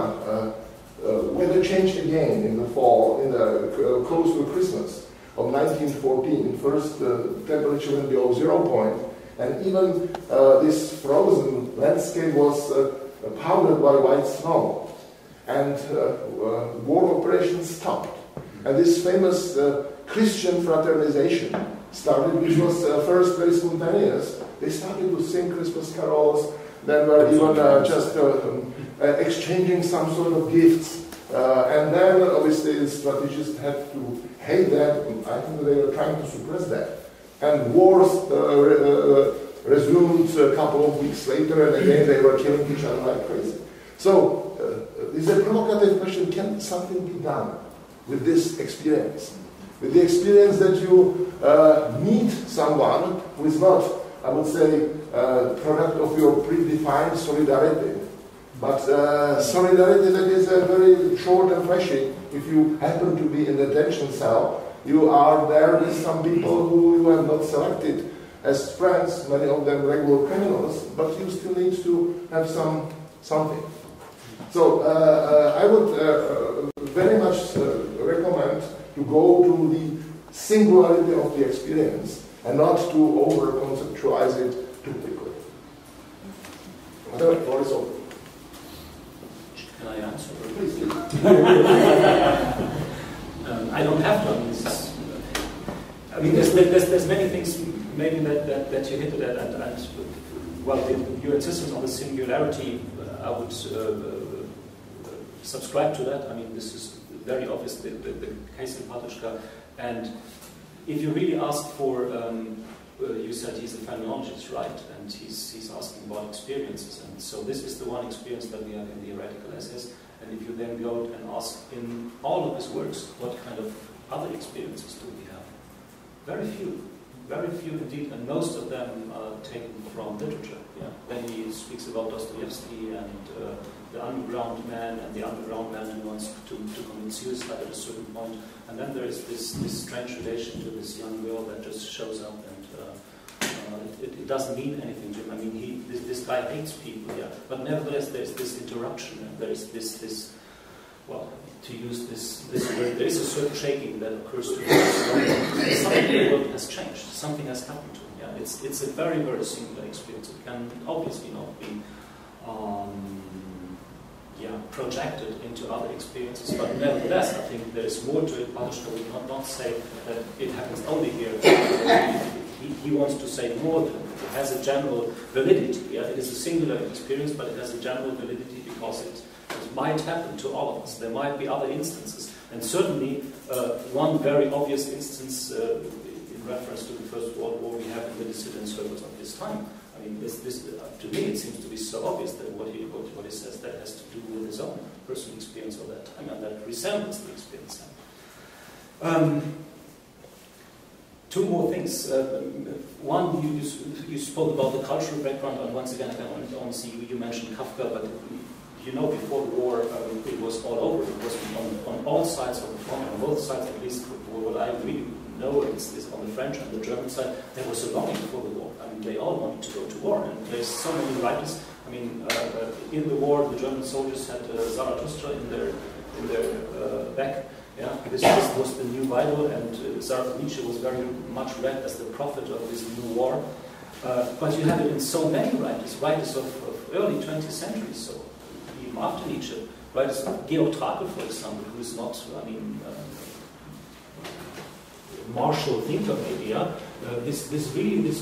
weather changed again in the fall, in the close to Christmas of 1914. First, the temperature went below 0 point, and even this frozen landscape was powdered by white snow. And war operations stopped. And this famous Christian fraternization started, which was first very spontaneous. They started to sing Christmas carols, then were even just exchanging some sort of gifts. And then, obviously, the strategists had to hate that. I think they were trying to suppress that. And wars resumed a couple of weeks later, and again they were killing each other like crazy. So, this is a provocative question: can something be done with this experience? With the experience that you meet someone who is not, I would say, product of your predefined solidarity, but solidarity that is very short and flashy. If you happen to be in the detention cell, you are there with some people who you have not selected as friends, many of them regular criminals, but you still need to have something. So I would very much recommend to go to the singularity of the experience and not to over-conceptualize it too quickly. The floor is open. Can I answer? Please. I don't have to. There's many things maybe that you hinted at, and well, your insistence on the singularity, I would subscribe to that. I mean, this is very obvious, the case in Patočka. And if you really ask for, you said he's a phenomenologist, right? And he's asking about experiences. And so this is the one experience that we have in the heretical essays. And if you then go and ask in all of his works, what kind of other experiences do we have? Very few indeed, and most of them are taken from literature. Yeah? Then he speaks about Dostoevsky and the underground man, and the underground man who wants to commit suicide at a certain point. And then there is this strange relation to this young girl that just shows up, and it doesn't mean anything to him. I mean, this guy hates people, yeah. But nevertheless, there's this interruption, and there is this well, to use this word, there is a certain shaking that occurs to him. Something in the world has changed. Something has happened to him. Yeah, it's a very, very singular experience. It can obviously not be projected into other experiences, but nevertheless, I think there is more to it. Patočka would not say that it happens only here. He wants to say more than it has a general validity. Yeah? It is a singular experience, but it has a general validity because it might happen to all of us. There might be other instances, and certainly one very obvious instance in reference to the First World War we have in the dissident circles of this time. I mean, this to me it seems to be so obvious that what he says that has to do with his own personal experience of that time, and that resembles the experience. Two more things. One, you spoke about the cultural background, and once again, I can only see you mentioned Kafka, but you know, before the war, it was all over. It was on all sides of the front, on both sides, at least what I really know is on the French and the German side, there was a longing for the war. I mean, they all wanted to go to war, and there's so many writers. I mean, in the war, the German soldiers had Zarathustra in their back. Yeah, this was the new Bible, and Nietzsche was very much read as the prophet of this new war. But you have it in so many writers of early 20th century, so even after Nietzsche, writers of Georg Trakl, for example, who is not, I mean, martial thinker maybe, yeah? This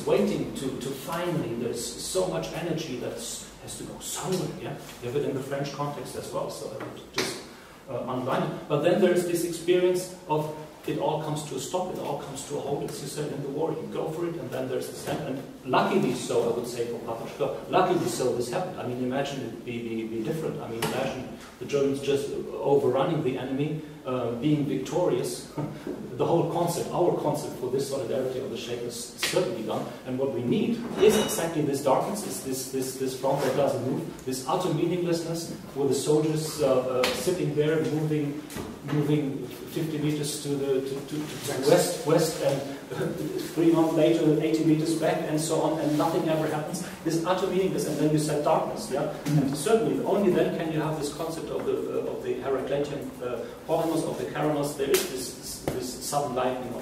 waiting to finally, there's so much energy that has to go somewhere, yeah? You have it in the French context as well, so I would just underline it. But then there's this experience of it all comes to a stop, it all comes to a halt, as you said, in the war, you go for it, and then there's this end. And luckily so, I would say, for Patočka, luckily so this happened. I mean, imagine it be different. I mean, imagine the Germans just overrunning the enemy, being victorious. The whole concept, our concept for this solidarity of the shape is certainly gone. And what we need is exactly this darkness, is this front that doesn't move, this utter meaninglessness, where the soldiers sitting there, moving 50 meters to the west, and 3 months later, 80 meters back, and so on, and nothing ever happens. This utter meaningless, and then you said darkness, yeah. And certainly, only then can you have this concept of the Heraclitean polemos, of the Karanos. There is this sudden lightning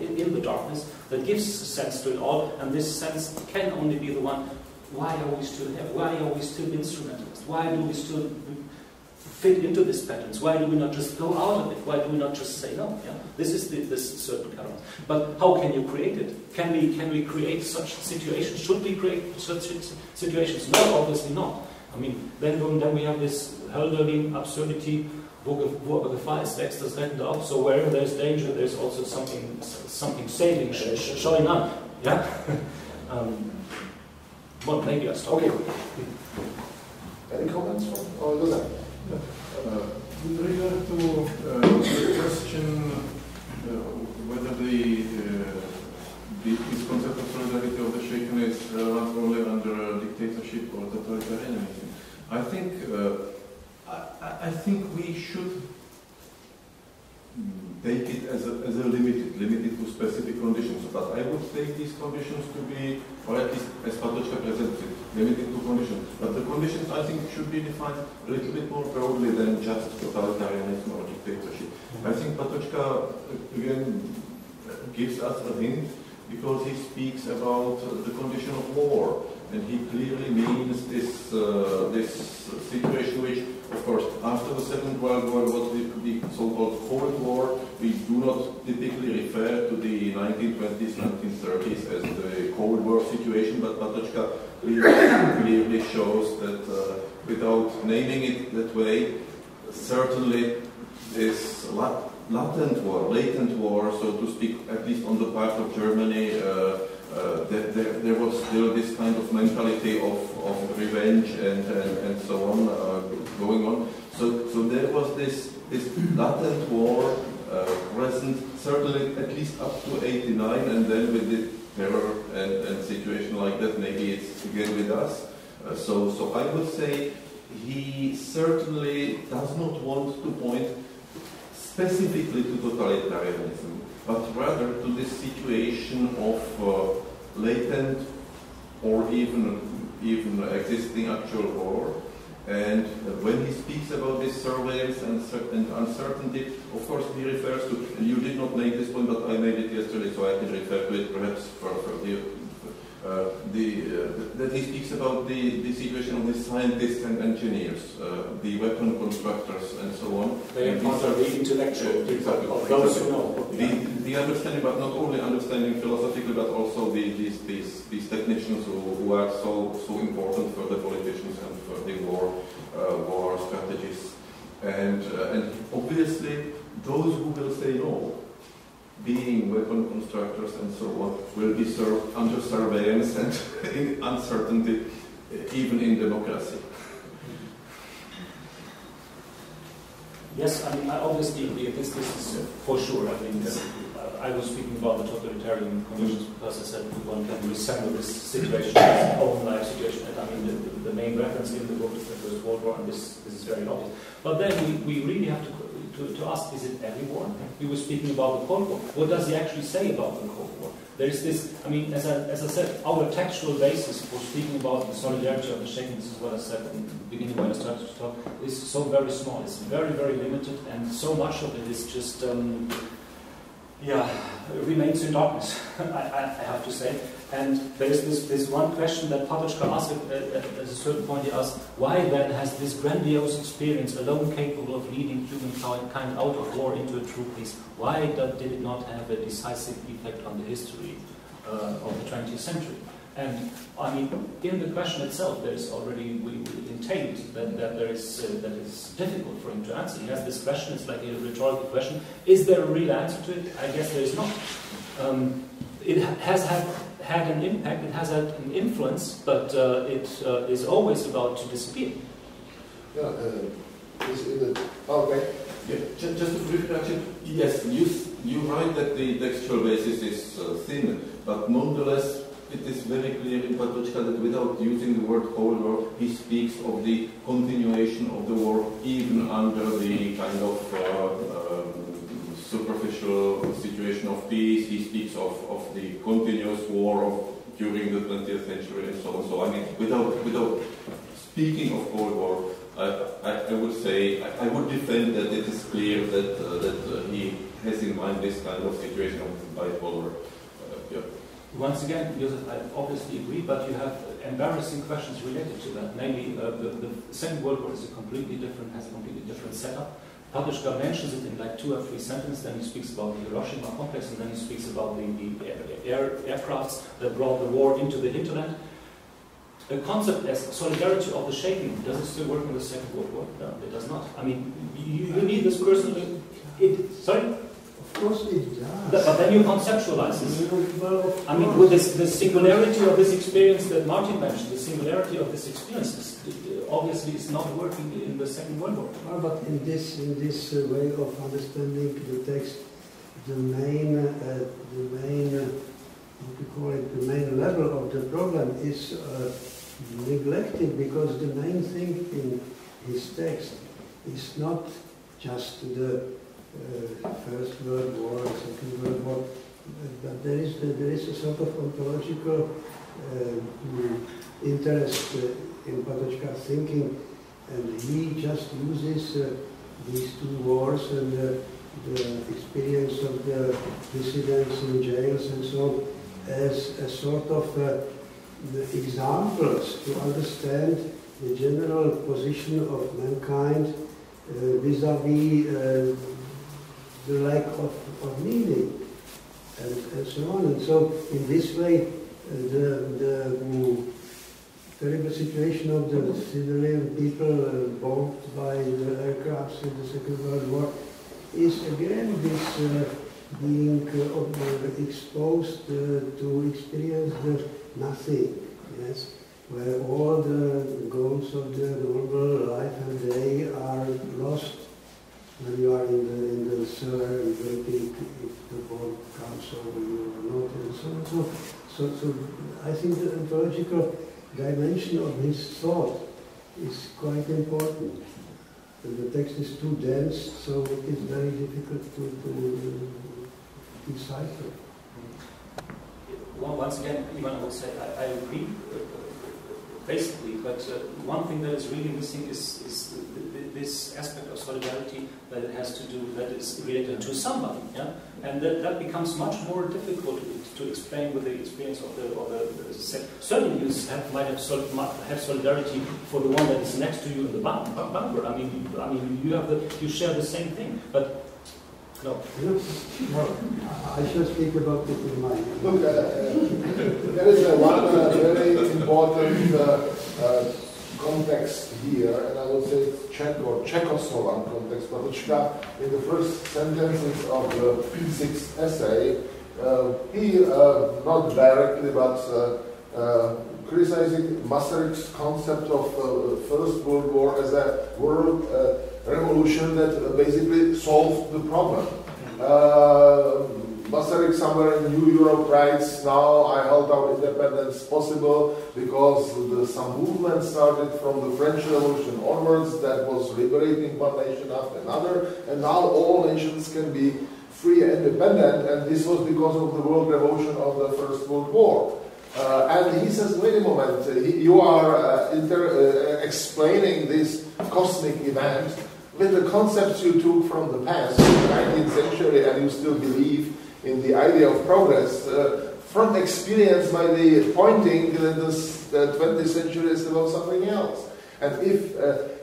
in the darkness that gives a sense to it all, and this sense can only be the one. Why are we still here? Why are we still instrumentalists? Why do we still fit into these patterns? Why do we not just go out of it? Why do we not just say no? Yeah? This is this certain current. But how can you create it? Can we create such situations? Should we create such situations? No, obviously not. I mean, then we have this Hölderlin absurdity, wo Gefahr ist, wächst das Rettende auf. So wherever there's danger, there's also something saving, showing up. Yeah. Well, maybe I stop. Okay. Any comments from Ludger? With regard to the question whether this concept of solidarity of the shaken is relevant only under dictatorship or totalitarianism, I think we should take it as a limited to specific conditions. But I would take these conditions to be, or at least as Patočka presents it, limited to conditions. But the conditions, I think, should be defined a little bit more broadly than just totalitarianism or dictatorship. I think Patočka again gives us a hint because he speaks about the condition of war, and he clearly means this situation which, of course, after the Second World War was the so-called Cold War. We do not typically refer to the 1920s, 1930s as the Cold War situation, but Patočka clearly shows that without naming it that way, certainly this latent war, so to speak, at least on the part of Germany, there was still this kind of mentality of revenge and so on going on. So there was this latent war present, certainly at least up to 89, and then with the terror and situation like that, maybe it's again with us. So I would say he certainly does not want to point specifically to totalitarianism, but rather to this situation of latent or even existing actual war. And when he speaks about this surveillance and uncertainty, of course he refers to, and you did not make this point, but I made it yesterday, so I can refer to it perhaps that he speaks about the situation of the scientists and engineers, the weapon constructors and so on. They are part of the intellectual people, those who know. The understanding, but not only understanding philosophically, but also these technicians who are so important for the politicians and for the war strategies. And obviously, those who will say no, being weapon constructors and so on, will be served under surveillance and in uncertainty, even in democracy. Yes, I mean, I obviously agree. This is for sure. I mean, I was speaking about the totalitarian conditions because I said one can resemble this situation as its own life situation. And I mean, the main reference in the book is the First World War, and this is very obvious. But then we really have to ask, is it every war? We were speaking about the Cold War. What does he actually say about the Cold War? There is this, I mean, as I said, our textual basis for speaking about the solidarity of the shaken, this is what I said in the beginning when I started to talk, is so very small. It's very, very limited, and so much of it is just, remains in darkness, I have to say. And there is this one question that Patočka asked at a certain point. He asked, why then has this grandiose experience, alone capable of leading humankind out of war into a true peace, why did it not have a decisive effect on the history of the 20th century? And I mean, in the question itself, there is already we entailed that that is difficult for him to answer. He has this question; it's like a rhetorical question. Is there a real answer to it? I guess there is not. It has had an impact. It has had an influence, but it is always about to disappear. Yeah. Okay. Yeah, just a brief reaction. Yes, you write that the textual basis is thin, but nonetheless, it is very clear in Patočka that without using the word Cold War, he speaks of the continuation of the war even under the kind of superficial situation of peace. He speaks of the continuous war during the 20th century and so on. So I mean, without speaking of Cold War, I would say, I would defend that it is clear that he has in mind this kind of situation of bipolar. Once again, Josef, I obviously agree, but you have embarrassing questions related to that. Namely, the Second World War has a completely different setup. Patočka mentions it in like 2 or 3 sentences, then he speaks about the Hiroshima complex, and then he speaks about the aircrafts that brought the war into the hinterland. A concept as solidarity of the shaken, does it still work in the Second World War? No, it does not. I mean, you need this person. Sorry? Of course it does. But then you conceptualize this. I mean, with the singularity of this experience that Martin mentioned, the singularity of this experience obviously is not working in the Second World War. But in this way of understanding the text, the main level of the problem is neglected, because the main thing in his text is not just the First World War, Second World War, but there is a sort of ontological interest in Patočka's thinking, and he just uses these 2 wars and the experience of the dissidents in jails and so on as a sort of examples to understand the general position of mankind vis-à-vis the lack of meaning and so on. And so in this way, the terrible situation of the civilian people bombed by the aircrafts in the Second World War is again this being exposed to experience the nothing, yes, where all the goals of the normal life and day are lost when you are in the cellar, in psychological dimension of his thought is quite important. The text is too dense, so it is very difficult to decipher. Well, once again, Ivan, I would say I agree, basically, but one thing that is really missing is this aspect of solidarity that it has to do, that is related to somebody, yeah? And that becomes much more difficult to explain with the experience of the sect. Certainly you might have solidarity for the one that is next to you in the bunker. I mean, you share the same thing, but no. Well, I shall speak about it in my... Look, there is one very important context here, and I would say it's Czech or Czechoslovak context. Patočka, in the first sentences of the 6th essay, he, not directly, but criticizing Masaryk's concept of First World War as a world revolution that basically solved the problem. Masaryk somewhere in New Europe writes, now I held out independence possible because some movement started from the French Revolution onwards that was liberating one nation after another, and now all nations can be free and independent, and this was because of the world revolution of the First World War. And he says, wait a moment, you are explaining this cosmic event with the concepts you took from the past, in the 19th century, and you still believe in the idea of progress. From experience might be pointing that the 20th century is about something else. And if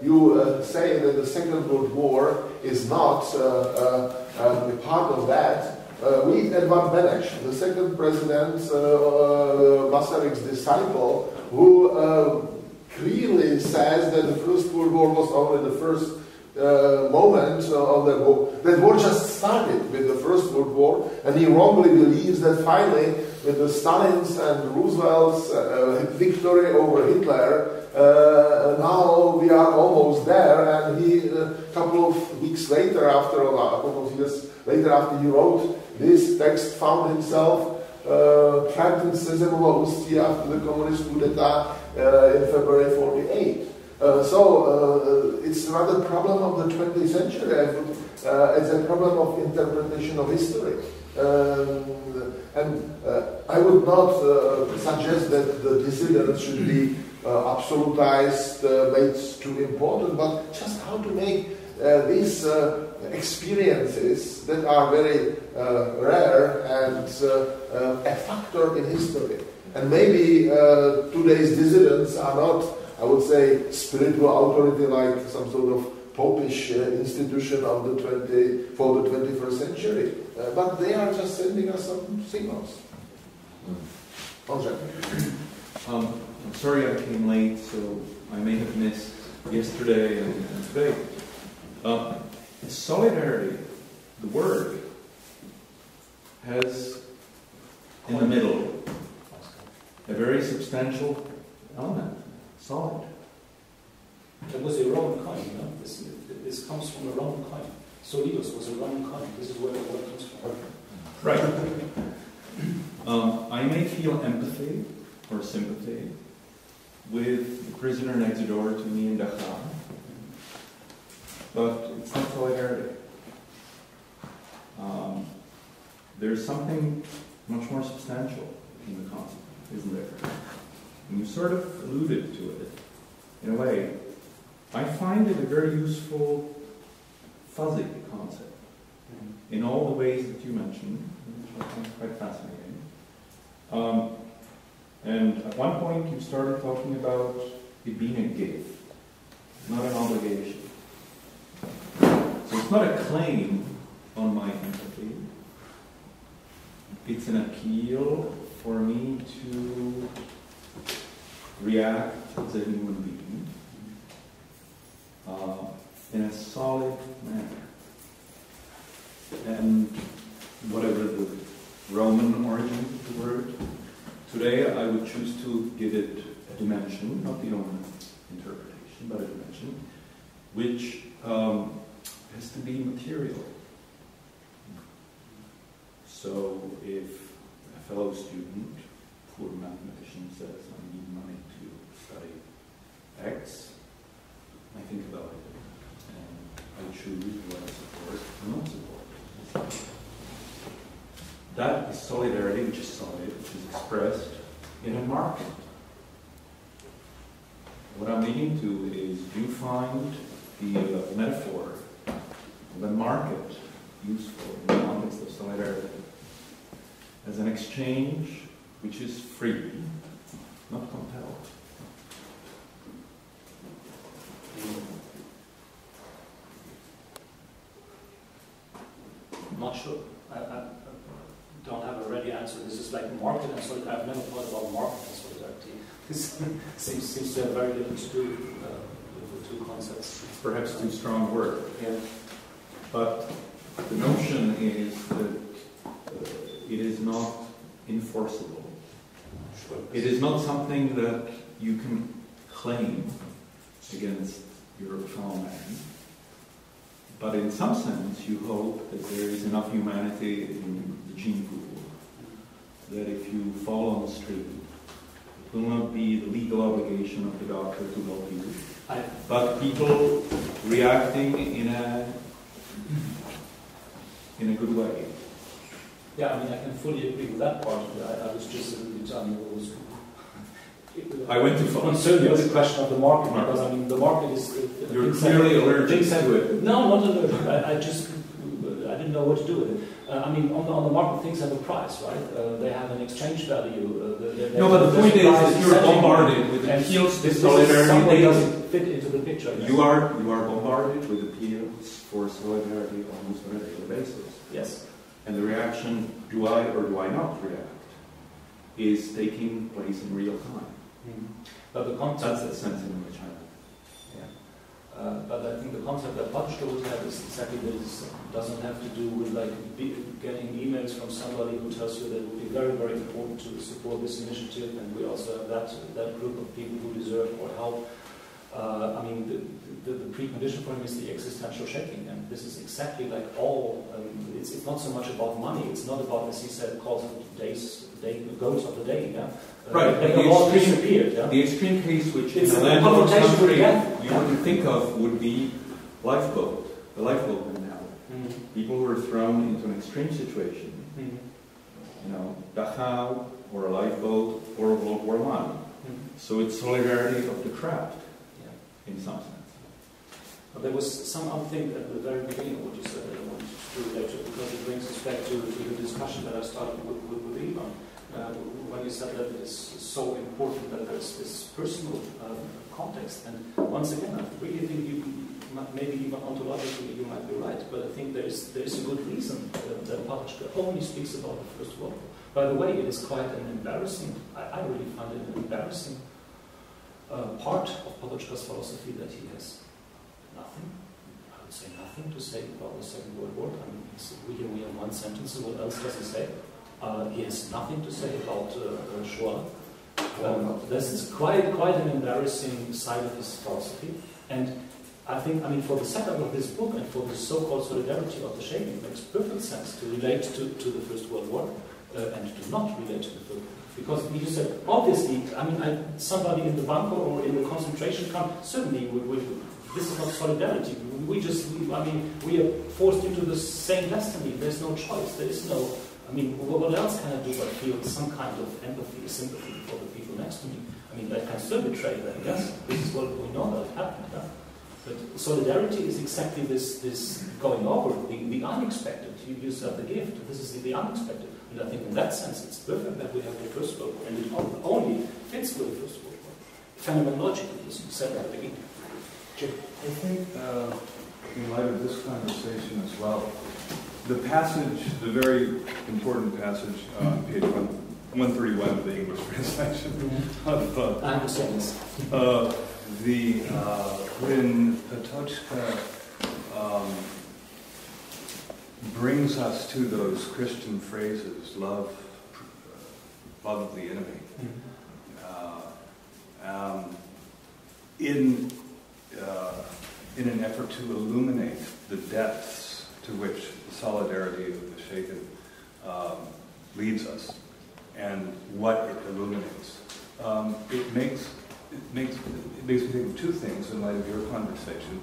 you say that the Second World War is not a part of that, we had one Beneš, the second president, Masaryk's disciple, who clearly says that the First World War was only the first moment of the war. That war just started with the First World War, and he wrongly believes that finally, with the Stalin's and Roosevelt's victory over Hitler, now we are almost there. And he, a couple of weeks later, a couple of years later, after he wrote this text, found himself trapped in Sezemova Ustí after the communist coup d'etat in February 48. So it's not a problem of the 20th century. It's a problem of interpretation of history. And I would not suggest that the dissidents should be absolutized, made too important, but just how to make these experiences that are very rare and a factor in history. And maybe today's dissidents are not, I would say, spiritual authority like some sort of popish institution of for the 21st century. But they are just sending us some signals. I'm sorry I came late, so I may have missed yesterday and today. Solidarity, the word, has in the middle a very substantial element. Solid. It was a Roman coin, you know. This comes from a Roman coin. Solidus was a Roman coin. This is where the word comes from. Right. I may feel empathy or sympathy with the prisoner next door to me in Dachau, but it's not solidarity. There's something much more substantial in the concept, isn't there? And you sort of alluded to it in a way. I find it a very useful, fuzzy concept in all the ways that you mentioned, which I find quite fascinating. And at one point you started talking about it being a gift, not an obligation. So it's not a claim on my empathy. It's an appeal for me to react as a human being in a solid manner. And whatever the Roman origin of the word, today I would choose to give it a dimension, not the only interpretation, but a dimension, which has to be material. So if a fellow student poor mathematician says, I need money to study X. I think about it, and I choose what I support and not support. That is solidarity, which is solid, which is expressed in a market. What I'm leading to is, you find the metaphor of the market useful in the context of solidarity as an exchange which is free, not compelled. I'm not sure. I don't have a ready answer. This is like market and solidarity. I've never thought about market and solidarity. This seems to have very little to do with the two concepts. It's perhaps too strong a word. Yeah. But the notion is that it is not enforceable. Sure. It is not something that you can claim against your fellow man. But in some sense, you hope that there is enough humanity in the gene pool that if you fall on the street, it will not be the legal obligation of the doctor to help you, but people reacting in a good way. Yeah, I mean, I can fully agree with that part. I was just a little bit I went too far. concerned with the question of the market, because I mean, the market is. You're clearly allergic to it. No, not allergic. I didn't know what to do with it. I mean, on the market, things have a price, right? They have an exchange value. No, but the point is that you're bombarded with appeals to solidarity. Somebody doesn't fit into the picture. You are bombarded with appeals for solidarity almost on a daily basis. Yes. And the reaction, do I or do I not react, is taking place in real time. But the concept, that's the sense in which I am. Yeah. But I think the concept that Patočka would have is exactly this. Doesn't have to do with like getting emails from somebody who tells you that it would be very, very important to support this initiative, and we also have that group of people who deserve our help. I mean, the precondition for him is the existential shaking, and this is exactly like all. It's not so much about money. It's not about, as he said, calls it goals of the day. Yeah. Right. The extreme case, which it's in a landlocked country you wouldn't think of, would be lifeboat. The lifeboat mentality. People who are thrown into an extreme situation. You know, Dachau or a lifeboat or World War I. So it's solidarity of the craft, in some sense. Well, there was some other thing at the very beginning of what you said that I wanted to relate to, because it brings us back to the discussion that I started with Ivan. When you said that it is so important that there's this personal context. And once again, I really think maybe even ontologically you might be right, but I think there is a good reason that Patočka only speaks about the First World War. By the way, it is quite an embarrassing, I really find it an embarrassing part of Patočka's philosophy that he has nothing, I would say nothing to say about the Second World War. I mean, we have one sentence, what else does he say? He has nothing to say about Shoah. This is quite an embarrassing side of his philosophy. And I think, I mean, for the setup of this book and for the so-called solidarity of the shaking, it makes perfect sense to relate to the First World War and to not relate to the Third. Because you said, obviously, I mean, somebody in the bunker or in the concentration camp certainly would this is not solidarity. We are forced into the same destiny. There's no choice. There is no. I mean, what else can I do but feel some kind of empathy, sympathy for the people next to me? I mean, I can still betray them. Yes, this is what we know that happened. Yeah? But solidarity is exactly this going over the unexpected. You said the gift. This is the unexpected. And I think in that sense, it's perfect that we have the First World War, and it only fits with the First World War. Phenomenologically, as you said at the beginning. I think, in light of this conversation as well, the passage, the very important passage on page 131 of the English translation of I understand this. When Patočka brings us to those Christian phrases, love of the enemy, in an effort to illuminate the depths to which the solidarity of the shaken leads us. and what it illuminates. It makes me think of two things in light of your conversation.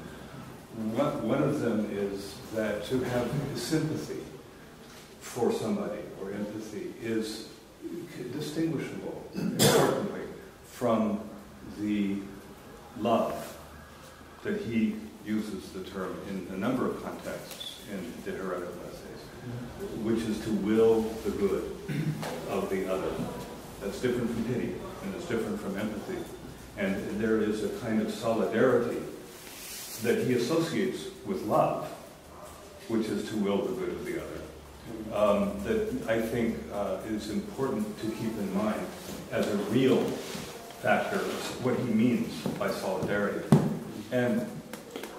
One of them is that to have sympathy for somebody or empathy is distinguishable, importantly, from the love that he uses the term in a number of contexts in the heretical essays, which is to will the good of the other. That's different from pity, and it's different from empathy. And there is a kind of solidarity that he associates with love, which is to will the good of the other, that I think is important to keep in mind as a real factor of what he means by solidarity. And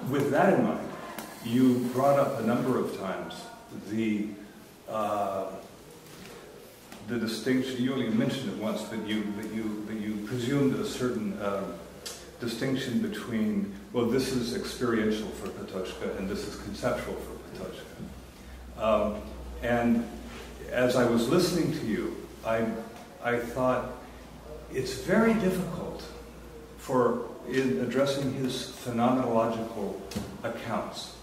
with that in mind, you brought up a number of times the distinction. You only mentioned it once, but you presumed a certain distinction between, well, this is experiential for Patočka and this is conceptual for Patočka. And as I was listening to you, I thought it's very difficult in addressing his phenomenological accounts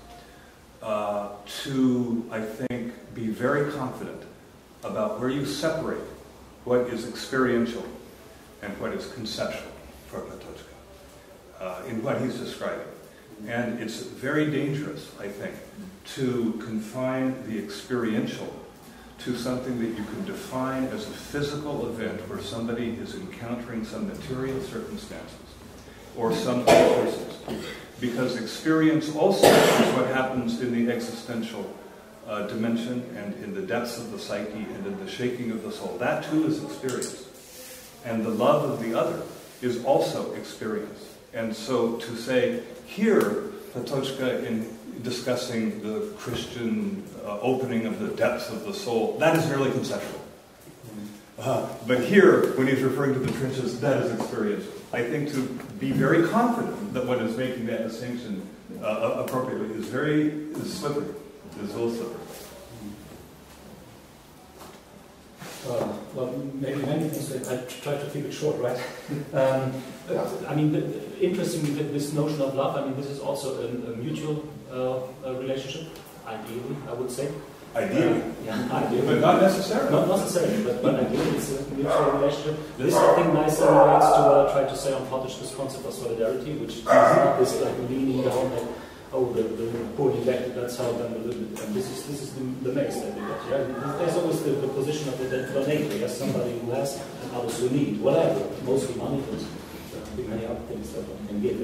to, I think, be very confident about where you separate what is experiential and what is conceptual for Patočka in what he's describing. And it's very dangerous, I think, to confine the experiential to something that you can define as a physical event where somebody is encountering some material circumstances or some forces. Because experience also is what happens in the existential dimension and in the depths of the psyche and in the shaking of the soul. That too is experience. And the love of the other is also experience. And so to say, here, Patočka, in discussing the Christian opening of the depths of the soul, that is merely conceptual. But here, when he's referring to the trenches, that is experiential. I think to be very confident that one is making that distinction appropriately is slippery. It's a little slippery. Well, maybe many things. I try to keep it short, right? I mean, interestingly, this notion of love. I mean, this is also a mutual relationship. Ideally, I would say. Ideally, yeah, ideally, but not necessarily. Not necessarily, but ideally, it's a mutual relationship. This, I think, nicely relates to what I tried to say on Patočka's concept of solidarity, which is not this like leaning down, like, oh, the poor neglected, let's help them a little bit. And this is the maze that we get. Yeah? There's always the position of the donator, yes, somebody who has and others who need, whatever, mostly money, but there can be many other things that one can give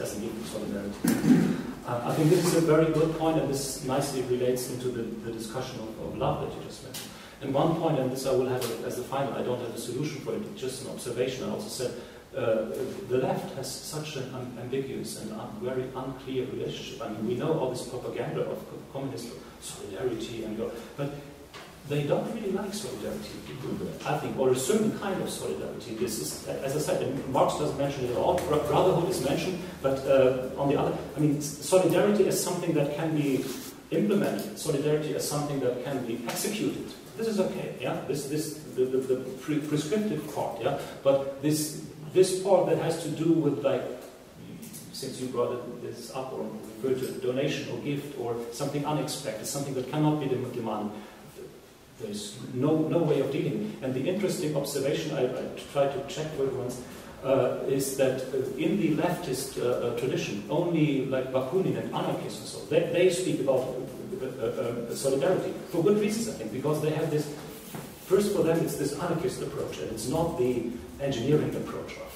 as a gift of solidarity. I think this is a very good point, and this nicely relates into the discussion of love that you just mentioned. And one point, and this I will have as the final, I don't have a solution for it, it's just an observation. I also said the left has such an ambiguous and very unclear relationship. I mean, we know all this propaganda of communist solidarity, but they don't really like solidarity, I think, or a certain kind of solidarity. This is, as I said, and Marx doesn't mention it at all. Brotherhood is mentioned, but on the other, I mean, solidarity as something that can be implemented, solidarity as something that can be executed. This is okay, yeah. The prescriptive part, yeah. But this part that has to do with, like, since you brought this up or referred to donation or gift or something unexpected, something that cannot be demanded. There's no way of dealing with it. And the interesting observation I tried to check with once is that in the leftist tradition, only like Bakunin and anarchists and so, they speak about solidarity for good reasons, I think, because they have this. First, for them, it's this anarchist approach, and it's not the engineering approach of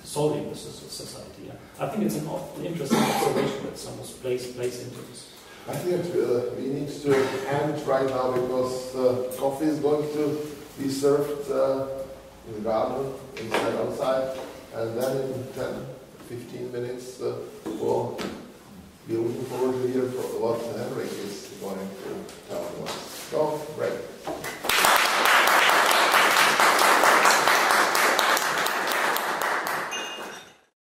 solving the society. Yeah? I think it's an interesting observation that someone plays into this. I think we need to end right now because coffee is going to be served in the garden, inside, outside, and then in 10-15 minutes we'll be looking forward to hear what Henrik is going to tell us. So